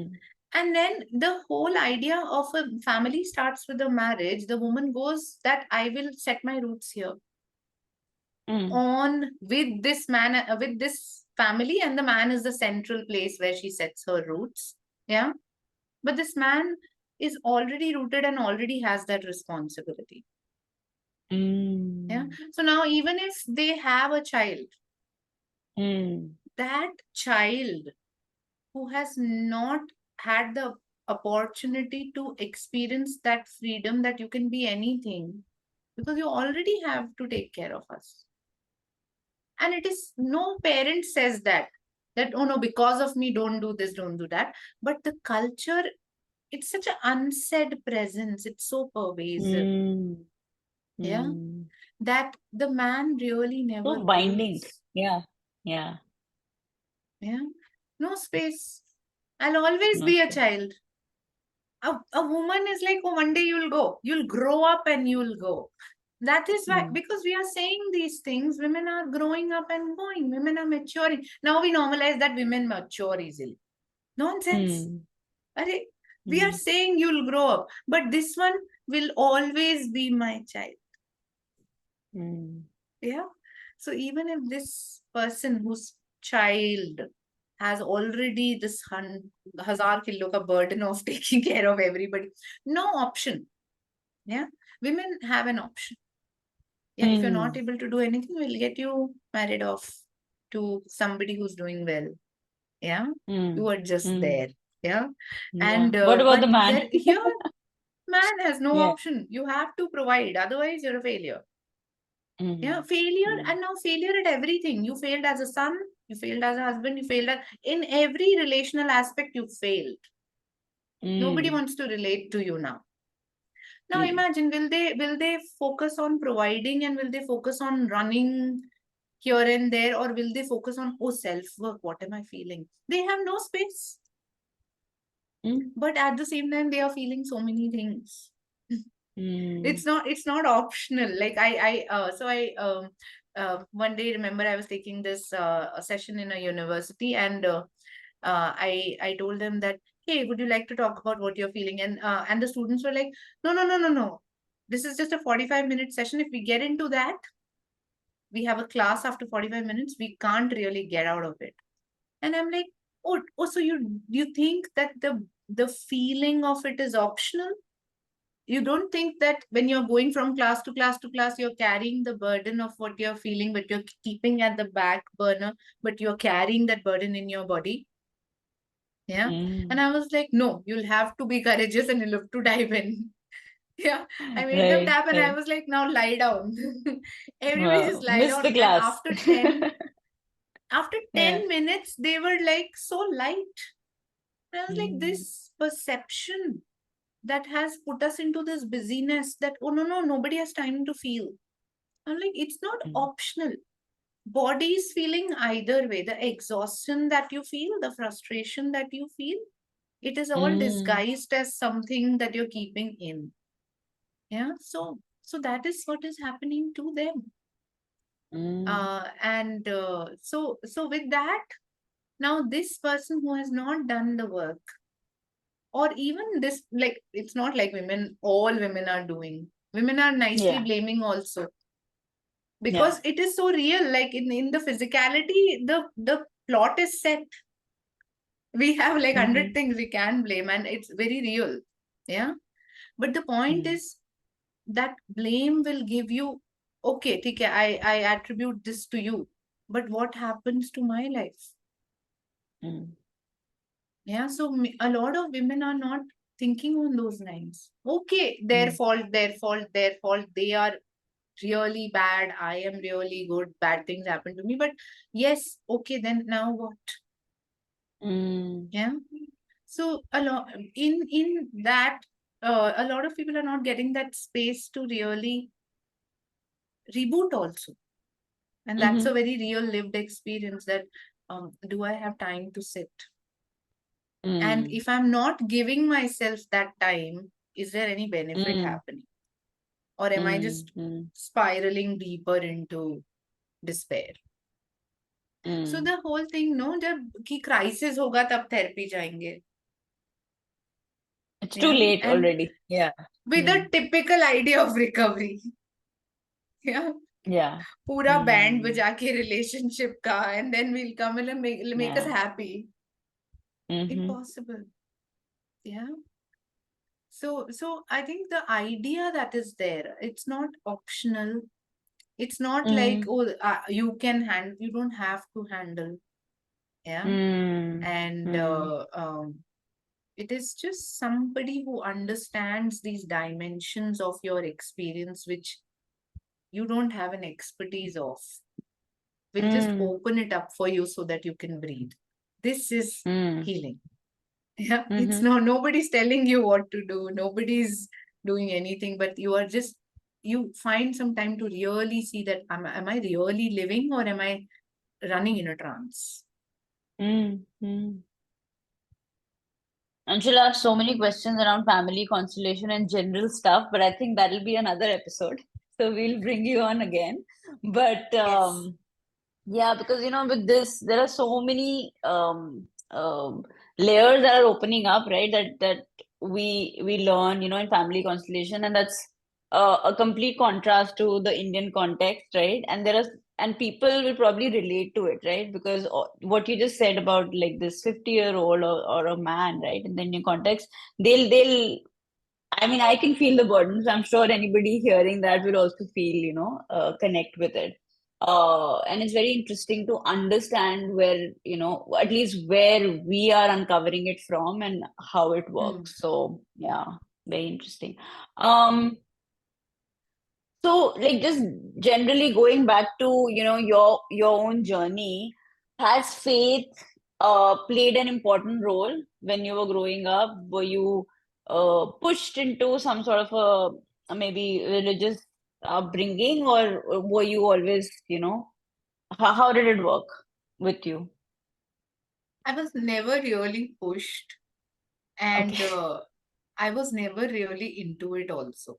And then the whole idea of a family starts with a marriage. The woman goes that I will set my roots here on with this man, with this family, and the man is the central place where she sets her roots. Yeah. But this man is already rooted and already has that responsibility. Yeah. So now, even if they have a child, that child who has not had the opportunity to experience that freedom, that you can be anything, because you already have to take care of us. And it is, no parent says that oh no, because of me, don't do this, don't do that. But the culture, it's such an unsaid presence. It's so pervasive. Mm. Yeah. Mm. That the man really never So binding. feels. Yeah. Yeah. Yeah. No space. I'll always No be a space. child. A woman is like, oh, one day you'll go. You'll grow up and you'll go. That is why, Mm. because we are saying these things, women are growing up and going. Women are maturing. Now we normalize that women mature easily. Nonsense. Mm. Arre, we are Mm. saying you'll grow up, but this one will always be my child. Mm. Yeah. So even if this person whose child has already this 1,000 kilo ka burden of taking care of everybody, no option. Yeah. Women have an option. Yeah. If you're not Mm. able to do anything, we'll get you married off to somebody who's doing well. Yeah. You Mm. are just Mm. there. Yeah. Yeah. And, What about but the man? there, here, man has no Yeah. option. You have to provide. Otherwise, you're a failure. Yeah, Mm. failure, Mm. and now failure at everything. You failed as a son, you failed as a husband, you failed in every relational aspect, you failed. Nobody Mm. wants to relate to you now. Now Mm. imagine, will they focus on providing, and will they focus on running here and there, or will they focus on, oh, self-work, what am I feeling? They have no space. Mm. But at the same time, they are feeling so many things. Mm. It's not optional. Like I one day, remember, I was taking this a session in a university, and I told them that, hey, would you like to talk about what you're feeling? And the students were like, no, no, no, no, no, this is just a 45-minute session. If we get into that, we have a class after 45 minutes, we can't really get out of it. And I'm like, oh, so you think that the feeling of it is optional? You don't think that when you're going from class to class to class, you're carrying the burden of what you're feeling, but you're keeping at the back burner, but you're carrying that burden in your body? Yeah. And Mm. I was like, no, you'll have to be courageous and you'll have to dive in. Yeah. I made them Right. tap, and I Right. was like, now lie down. Everybody just Wow. lie Missed down. the And class. after Yeah. 10 minutes, they were like so light. And I was like, Mm. this perception that has put us into this busyness, that, oh, no, no, nobody has time to feel. I'm like, it's not Mm. optional. Body is feeling either way. The exhaustion that you feel, the frustration that you feel, it is all Mm. disguised as something that you're keeping in. Yeah. So that is what is happening to them. Mm. So with that, now this person who has not done the work, or even this, like, it's not like all women are doing. Women are nicely Yeah. blaming also, Yeah. because it is so real. Like in the physicality, the plot is set. We have like 100 Mm-hmm. things we can blame, and it's very real. Yeah. But the point Mm. is that blame will give you, okay, ठीक है, I attribute this to you, but what happens to my life? Mm. Yeah. So a lot of women are not thinking on those lines. Okay, their Mm. fault, their fault, their fault. They are really bad. I am really good. Bad things happen to me. But yes, okay, then now what? Mm. Yeah. So a lot in that, a lot of people are not getting that space to really reboot also. And that's a Mm-hmm. very real lived experience, that do I have time to sit? And Mm. if I'm not giving myself that time, is there any benefit Mm. happening? Or am I Mm. just Mm. spiraling deeper into despair? So Mm. the whole thing, no, जब कि crisis होगा तब therapy जाएंगे. It's too Yeah. late And already. Yeah. with a Mm. typical idea of recovery. Yeah. Yeah. पूरा band Mm. बजा के relationship का, and then we'll come in and make us Yeah. happy. Mm-hmm. Impossible. Yeah. So I think the idea that is there, it's not optional. It's not like, Mm. oh, you can handle, you don't have to handle. Yeah. Mm. And Mm. it is just somebody who understands these dimensions of your experience, which you don't have an expertise of will just open it up for you so that you can breathe. This is healing. Yeah, it's no, nobody's telling you what to do, nobody's doing anything, but you are just, you find some time to really see that am I really living or am I running in a trance? Anshul, I have so many questions around family constellation and general stuff, but I think that'll be another episode. So we'll bring you on again. But Yes. yeah, because with this, there are so many layers that are opening up, right? That we learn, in family constellation, and that's a complete contrast to the Indian context, right? And people will probably relate to it, right? Because what you just said about like this 50-year-old or a man, right, in the Indian context, they'll I mean, I can feel the burdens. I'm sure anybody hearing that will also feel, connect with it. And it's very interesting to understand where, at least where we are uncovering it from and how it Hmm. works. So, yeah, very interesting. Um, so, like, just generally going back to, your own journey, has faith played an important role when you were growing up? Were you pushed into some sort of a maybe religious upbringing, or were you always, how did it work with you? I was never really pushed, and Okay. I was never really into it also.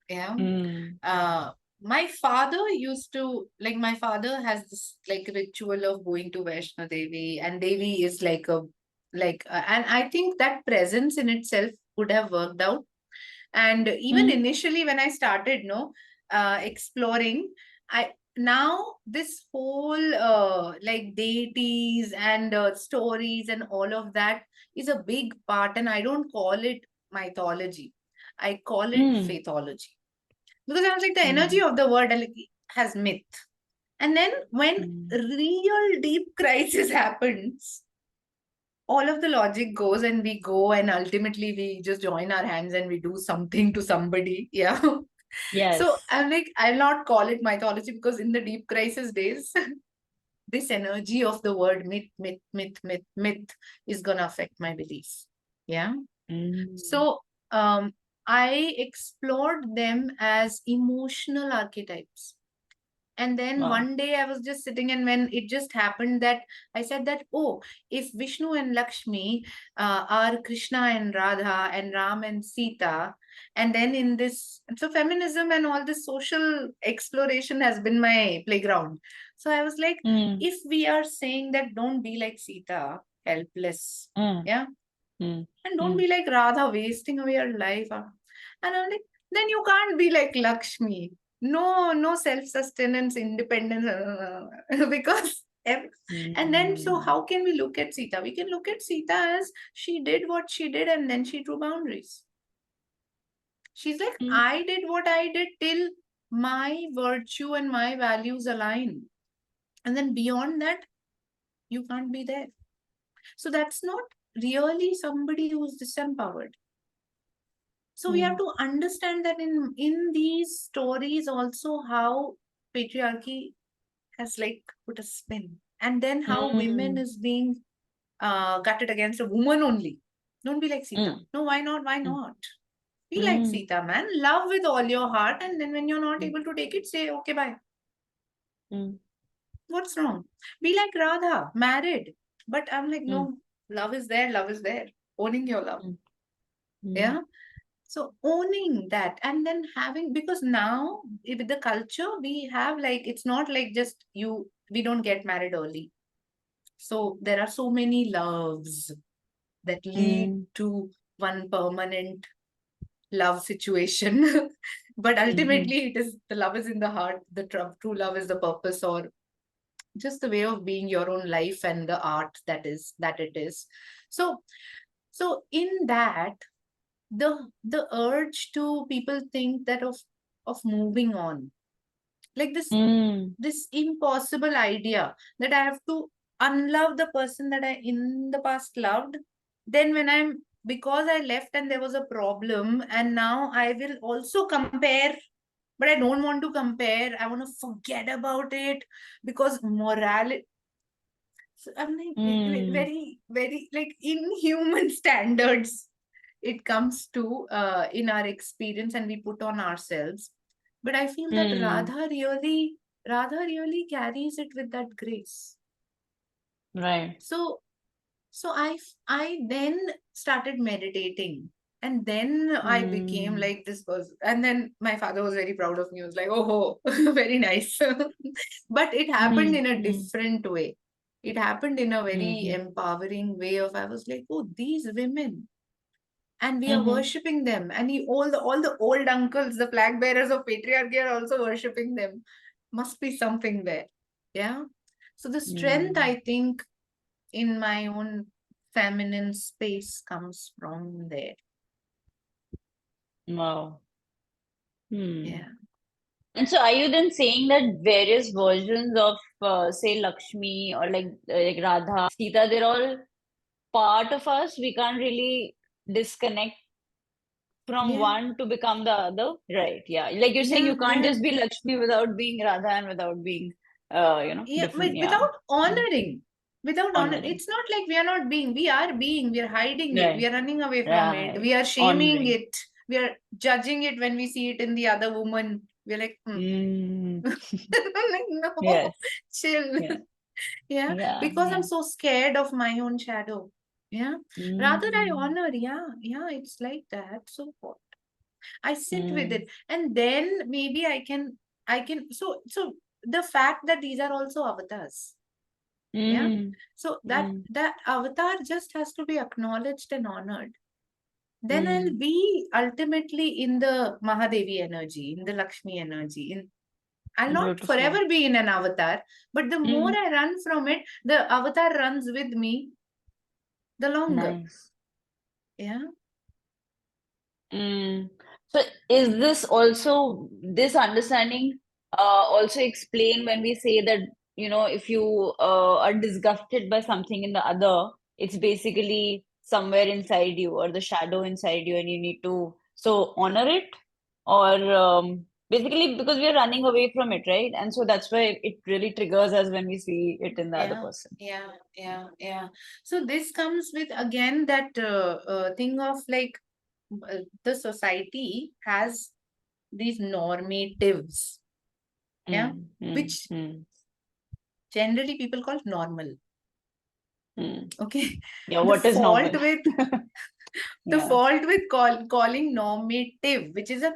Yeah. Mm, Uh, my father used to, like, my father has this like ritual of going to Vaishno Devi, and Devi is like a, and I think that presence in itself would have worked out. And even mm, initially when I started, exploring, I now this whole like deities and stories and all of that is a big part, and I don't call it mythology, I call it mm, faithology, because I was like, the energy mm, of the word like, has myth. And then when mm. real deep crisis happens, all of the logic goes and we go, and ultimately we just join our hands and we do something to somebody. Yeah. So Yes. I'm like, I'll not call it mythology, because in the deep crisis days, this energy of the word myth is gonna affect my belief. Yeah. Mm. So I explored them as emotional archetypes. And then Wow. one day I was just sitting, and when it just happened that I said that, oh, if Vishnu and Lakshmi are Krishna and Radha and Ram and Sita, and then in this, so feminism and all this social exploration has been my playground. So I was like, Mm, if we are saying that don't be like Sita, helpless, mm, yeah, mm, and don't mm, be like Radha, wasting away your life. And I'm like, then you can't be like Lakshmi. No, no self-sustenance, independence, because and then so mm, how can we look at Sita? We can look at Sita as she did what she did and then she drew boundaries. She's like, mm, I did what I did till my virtue and my values align. And then beyond that, you can't be there. So that's not really somebody who's disempowered. So we have mm, to understand that in these stories also how patriarchy has like put a spin, and then how women mm, is being gutted against a woman only. Don't be like Sita. mm, No, why not? Why mm, not? Be like mm, Sita, man. Love with all your heart, and then when you're not mm, able to take it, say okay, bye. mm, What's wrong? Be like Radha, married. But I'm like, mm, no, love is there, love is there. Owning your love. mm, mm, Yeah. So owning that, and then having, because now with the culture we have, like, it's not like just you, we don't get married early. So there are so many loves that lead mm, to one permanent love situation. But mhm, ultimately it is, the love is in the heart, the true love is the purpose, or just the way of being your own life and the art that it is. So in that, the urge to people think that of moving on, like mm, this impossible idea that I have to unlove the person that I in the past loved, then when I'm, because I left and there was a problem, and now I will also compare but I don't want to compare. I want to forget about it because morality. So I'm like Mm, very, very like inhuman standards. It comes to in our experience, and we put on ourselves. But I feel that mm, Radha really carries it with that grace. right. So I then started meditating, and then I became Mm, like this person. And then my father was very proud of me. He was like, "Oh, very nice." But it happened mm, in a mm, different way. It happened in a very mm, empowering way. Of I was like, "Oh, these women." And we are mm, worshipping them, and all the old uncles, the flag bearers of patriarchy, are also worshipping them. Must be something there, yeah. So the strength, mm. I think, in my own feminine space comes from there. Wow. Hmm. Yeah. And so, are you then saying that various versions of, say, Lakshmi or like Radha, Sita, they're all part of us? We can't really disconnect from Yeah. one to become the other, right? Yeah, like you're saying, Yeah. you can't Yeah. just be Lakshmi without being Radha and without being, Yeah. different. Yeah, Without mm. honoring. Without honor. Honoring, It's not like we are not being. We are being. We are hiding it. We right, are running away from it. right, We are shaming honoring. it. We are judging it when we see it in the other woman. We're like, Mm. like, no, Yes, chill. yeah, Yeah. yeah, Because I'm yeah. so scared of my own shadow. Yeah. Rather, I Mm. honor. Yeah. Yeah. It's like that. So what? I sit with Mm. it, and then maybe I can so the fact that these are also avatars. Yeah. Mm. So that Mm. that avatar just has to be acknowledged and honored. Then I'll Mm. be ultimately in the Mahadevi energy, in the Lakshmi energy. I'll not Beautiful. forever be in an avatar, but the more Mm. I run from it, the avatar runs with me the longer. Nice. Yeah. Mm. So is this also this understanding also explain when we say that, if you are disgusted by something in the other, it's basically somewhere inside you or the shadow inside you, and you need to so honor it, or basically because we are running away from it, right? And so that's why it really triggers us when we see it in the other Yeah, person. yeah, yeah, yeah. So this comes with again that thing of like the society has these normatives, yeah, Mm, mm, which mm, generally people call normal. mm. Okay, Yeah, the what is fault normal? with the Yeah. fault with calling normative, which is a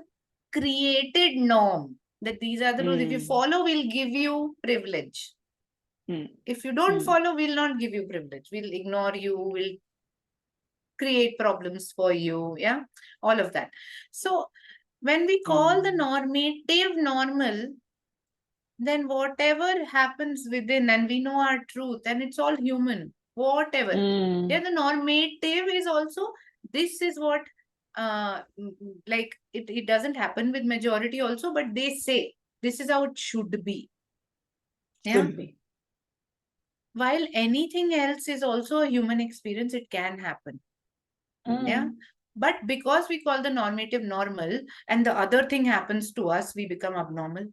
created norm, that these are the rules. If you Mm, follow, we'll give you privilege. mm, If you don't mm, follow, we'll not give you privilege. We'll ignore you. We'll create problems for you. Yeah, all of that. So when we call the mm, normative normal, then whatever happens within, and we know our truth, and it's all human, whatever. Yeah, mm, the normative is also, this is what like it doesn't happen with majority also, but they say this is how it should be. Yeah. should be. While anything else is also a human experience, it can happen. Yeah. Mm, But because we call the normative normal, and the other thing happens to us, we become abnormal.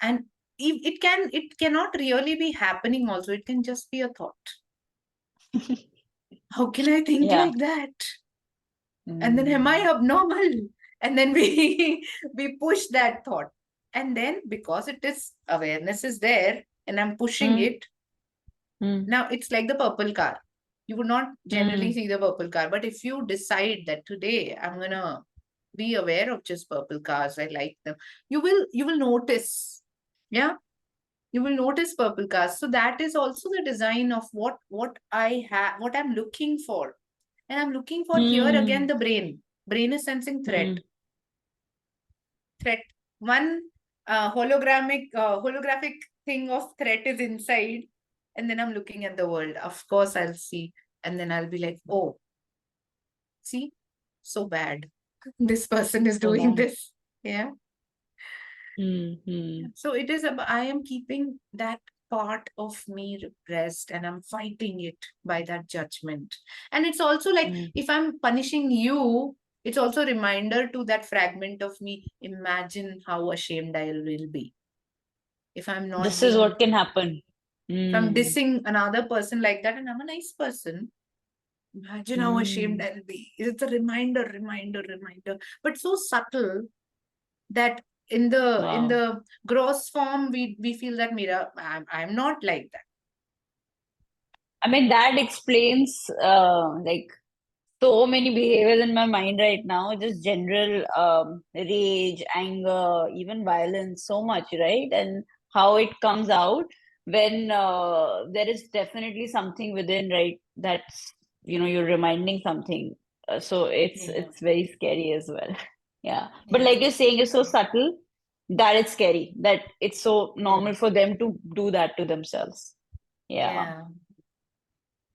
And it cannot really be happening also. It can just be a thought. How can I think yeah. like that? And then am I Mm, abnormal? And then we push that thought. And then because it is awareness is there and I'm pushing mm, it, mm, now it's like the purple car. You would not generally mm, see the purple car, but if you decide that today I'm gonna be aware of just purple cars, I like them, you will notice. Yeah, you will notice purple cars. So that is also the design of what I have, what I'm looking for. And I'm looking for, here again, mm, the brain is sensing mm, threat. One holographic thing of threat is inside, and then I'm looking at the world. Of course I'll see, and then I'll be like, oh, see, so bad. This person is so doing bad. this. Yeah. Mm, mm, So it is about, I am keeping that part of me repressed, and I'm fighting it by that judgment. And it's also like, mm, if I'm punishing you, It's also a reminder to that fragment of me. Imagine how ashamed I will be if I'm not This is being, what can happen. if I'm Mm. dissing another person like that and I'm a nice person. Imagine how ashamed Mm. I'll be. It's a reminder, but so subtle that in Wow. the gross form we feel that Mira, I'm not like that. I mean, that explains like so many behaviors in my mind right now, just general rage, anger, even violence, so much, right? And how it comes out when there is definitely something within, right? That's, you're reminding something. So Yeah, it's very scary as well. Yeah. But yeah, like you're saying, it's so subtle that it's scary, that it's so yeah, normal for them to do that to themselves. Yeah. yeah.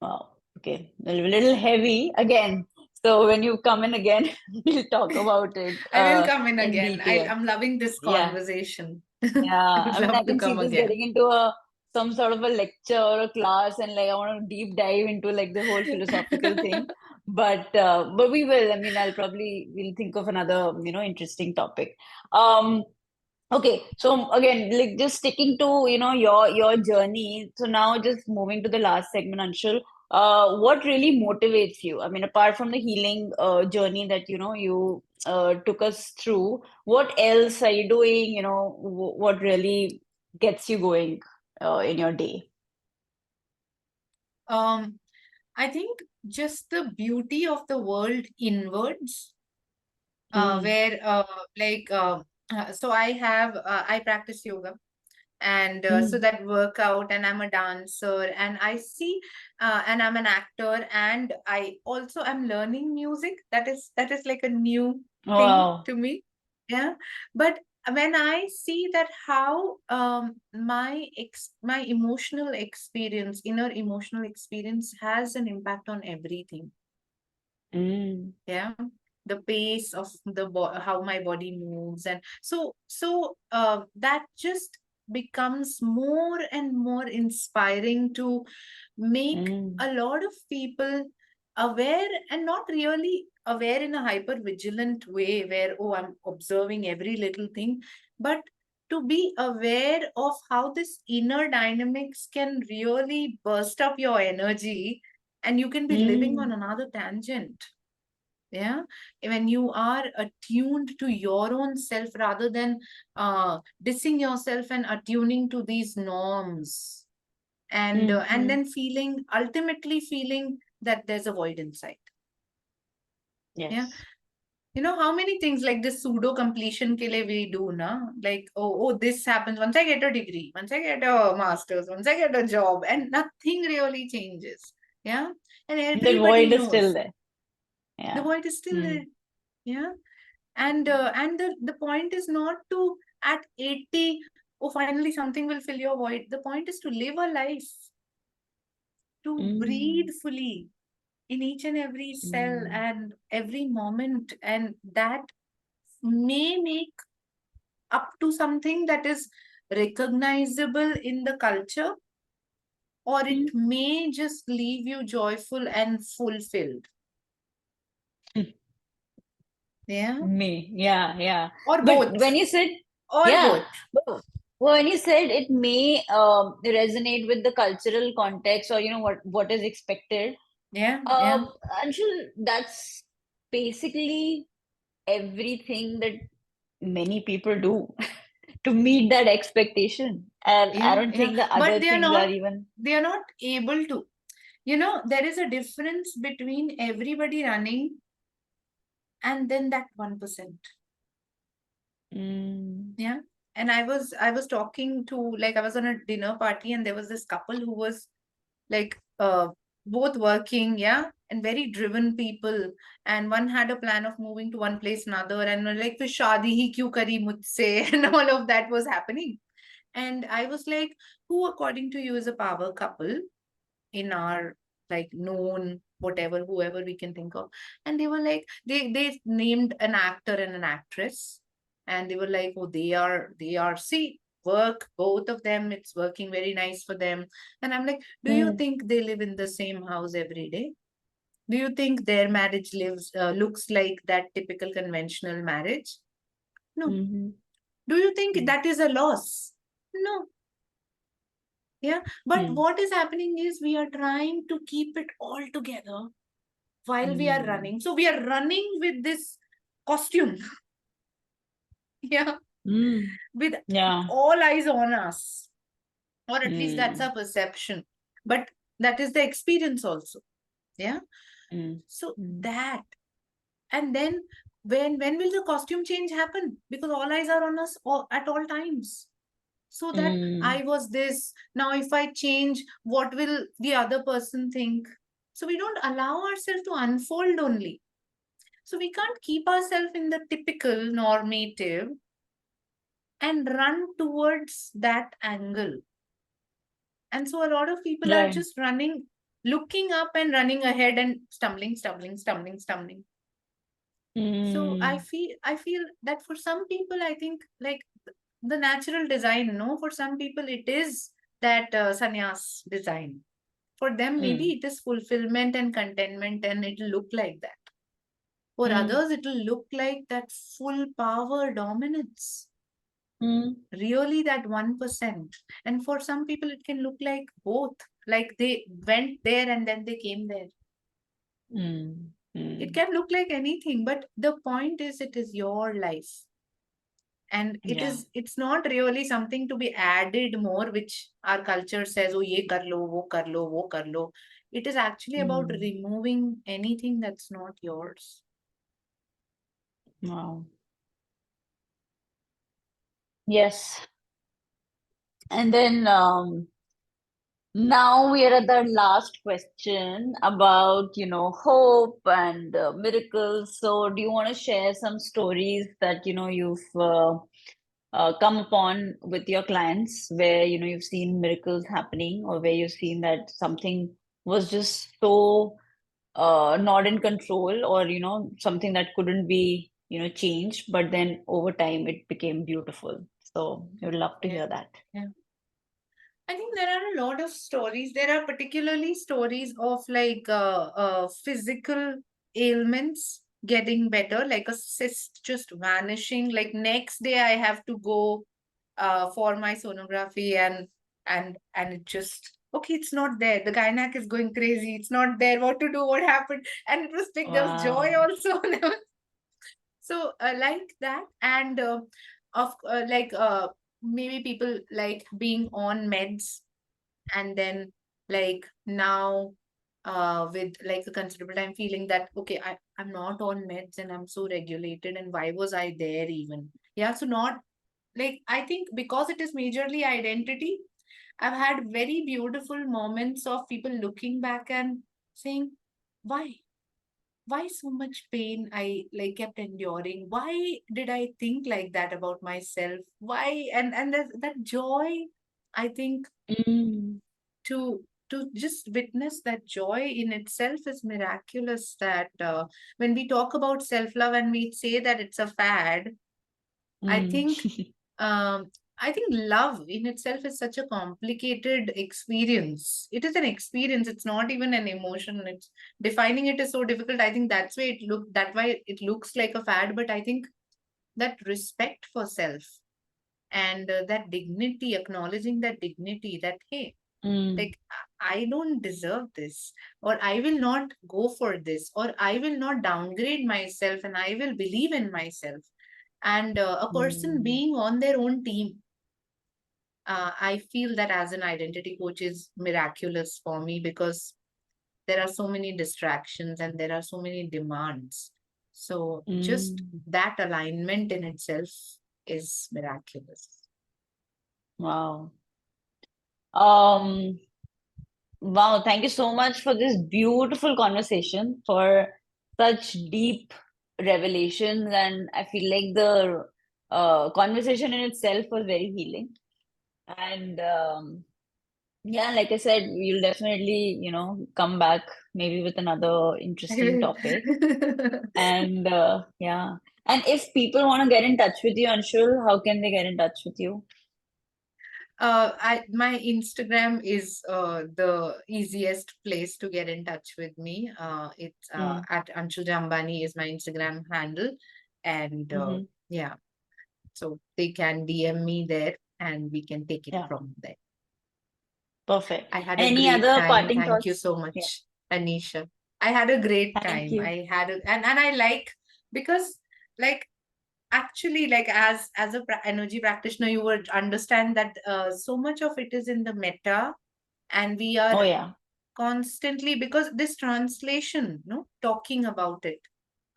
Wow. Okay. A little heavy again. So when you come in again, we'll talk about it I will come in in again. detail. I'm loving this Yeah. conversation. I Yeah. would I mean, I love to can see come this again. getting into a some sort of a lecture or a class, and like I want to deep dive into like the whole philosophical thing. But we will. I mean, we'll think of another, interesting topic. Um, Okay, so again, like just sticking to, your journey. So now just moving to the last segment, Anshul, what really motivates you? I mean, apart from the healing journey that, you took us through, what else are you doing? What really gets you going in your day? Um, I think just the beauty of the world inwards, Mm. where so I practice yoga, and so Mm. that workout, and I'm a dancer, and I see and I'm an actor, and I also am learning music. That is like a new thing Wow. to me. Yeah, but when I see that how my emotional experience, inner emotional experience, has an impact on everything. Mm. Yeah, the pace of how my body moves, and that just becomes more and more inspiring to make Mm. a lot of people aware, and not really aware in a hyper vigilant way where, oh, I'm observing every little thing, but to be aware of how this inner dynamics can really burst up your energy, and you can be living on Mm. another tangent. Yeah, when you are attuned to your own self rather than dissing yourself and attuning to these norms, and Mm. then ultimately feeling that there's a void inside. Yeah, Yes. you know how many things like this pseudo completion ke liye we do na, like, oh, this happens once I get a degree, once I get a master's, once I get a job, and nothing really changes. Yeah, and That everybody void is still knows there. the Yeah. void is still Mm. there. Yeah, and the point is not to at 80, oh, finally something will fill your void. The point is to live a life, to breathe Mm. fully in each and every cell Mm. and every moment, and that may make up to something that is recognizable in the culture, or it Mm. may just leave you joyful and fulfilled. Yeah, Me, yeah, yeah. or But both, when you said, or yeah, both. but when you said it may resonate with the cultural context, or what is expected, Yeah, yeah, uh, Anshul, that's basically everything that many people do to meet that expectation. And I yeah, don't yeah, think the but other things are even. they are not able to. You know, there is a difference between everybody running and then that 1%. Mm. Yeah. And I was talking to, like, I was on a dinner party, and there was this couple who was like both working, yeah, and very driven people. And one had a plan of moving to one place another, and were like, "Fir shaadi hi kyun kari mujhse?" And all of that was happening. And I was like, who according to you is a power couple in our, like, known whatever, whoever we can think of? And they were like, they named an actor and an actress, and they were like, oh, they are, see, work, both of them, it's working very nice for them. And I'm like, do you Mm. think they live in the same house every day? Do you think their marriage looks like that typical conventional marriage? No. Mm-hmm. Do you think Mm. that is a loss? No. Yeah. But Mm. what is happening is we are trying to keep it all together while we are Mm. running. So we are running with this costume. Yeah. Mm. With Yeah. all eyes on us. Or at least that's Mm. our perception. But that is the experience also. Yeah. Mm. So Mm. that. And then when will the costume change happen? Because all eyes are on us at all times. So that I Mm. was this. Now, if I change, what will the other person think? So we don't allow ourselves to unfold only. So we can't keep ourselves in the typical normative and run towards that angle. And so a lot of people are Right. just running, looking up and running ahead and stumbling, stumbling, stumbling, stumbling. So Mm. I feel that for some people, I think like the natural design, no, for some people it is that sannyas design. For them, maybe Mm. it is fulfillment and contentment, and it'll look like that. For Mm. others, it'll look like that full power dominance, Mm. really that 1%. And for some people, it can look like both, like they went there and then they came there. Mm. It Mm. can look like anything, but the point is, it is your life. And Yeah. it's not really something to be added more, which our culture says, oh, ye kar lo, wo kar lo, wo kar lo. It is actually about Mm. removing anything that's not yours. Wow. Yes. And then now we are at the last question about, hope and miracles. So, do you want to share some stories that, you've come upon with your clients where, you've seen miracles happening or where you've seen that something was just so not in control or, something that couldn't be, changed, but then over time it became beautiful. So, I would love to Yeah. hear that. Yeah. I think there are a lot of stories. There are particularly stories of like physical ailments getting better, like a cyst just vanishing. Like next day, I have to go for my sonography, and it just okay, it's not there. The gynec is going crazy. It's not there. What to do? What happened? And it was like there was joy Wow. also. So like that, and of like maybe people like being on meds, and then like now with like a considerable time feeling that okay, I'm not on meds and I'm so regulated, and why was I there even? Yeah, so not like I think because it is majorly identity, I've had very beautiful moments of people looking back and saying, why? Why so much pain I like kept enduring? Why did I think like that about myself? Why? And that joy, I think Mm. to just witness that joy in itself is miraculous. That when we talk about self love and we say that it's a fad, I Mm. think um, I think love in itself is such a complicated experience. It is an experience. It's not even an emotion. It's defining it is so difficult. I think that's why it looks like a fad. But I think that respect for self and that dignity, acknowledging that dignity, that hey, Mm. like I don't deserve this, or I will not go for this, or I will not downgrade myself, and I will believe in myself. And a person Mm. being on their own team, I feel that as an identity coach is miraculous for me because there are so many distractions and there are so many demands. So just Mm. that alignment in itself is miraculous. Wow. Um, wow, thank you so much for this beautiful conversation, for such deep revelations, and I feel like the conversation in itself was very healing. And yeah, like I said, we'll definitely, come back maybe with another I interesting topic. will. And yeah. And if people want to get in touch with you, Anshul, how can they get in touch with you? My Instagram is the easiest place to get in touch with me. It's Mm. at Anshul Jhambani is my Instagram handle, and Mm-hmm. yeah, so they can DM me there, and we can take it Yeah, from there. perfect. I had a Any great other time. parting Thank you thoughts? so Yeah, much, Anisha. I had a great thank time. you. I had a, and I like, because like actually, like as a energy practitioner, you would understand that so much of it is in the meta, and we are Oh yeah. constantly, because this translation, no, talking about it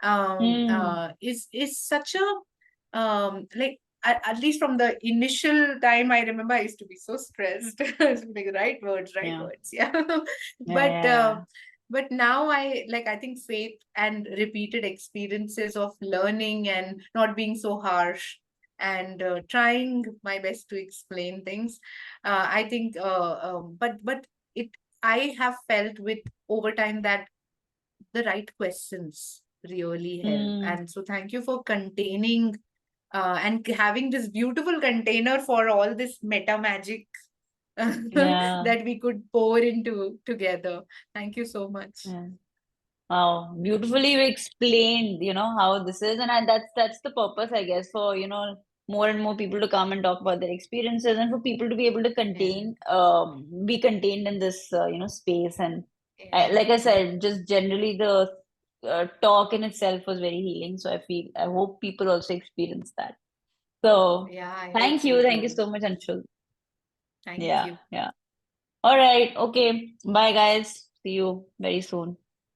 Mm. is such a like, at least from the initial time, I remember I used to be so stressed. Like, right Yeah, words, yeah. yeah, but yeah, yeah. but now I think faith and repeated experiences of learning and not being so harsh, and trying my best to explain things, I think but it I have felt with over time that the right questions really help. Mm. And so thank you for containing and having this beautiful container for all this meta magic Yeah, that we could pour into together. Thank you so much. yeah. Wow, beautifully you explained, how this is, and that's the purpose, I guess, for, more and more people to come and talk about their experiences, and for people to be able to Yeah, be contained in this, space. And yeah, like I yeah, said, just generally the talk in itself was very healing. So I hope people also experience that. So yeah, I hope thank so you, thank you too. so much, Anshul. Thank Yeah, you. yeah. All right, okay. Bye, guys. See you very soon.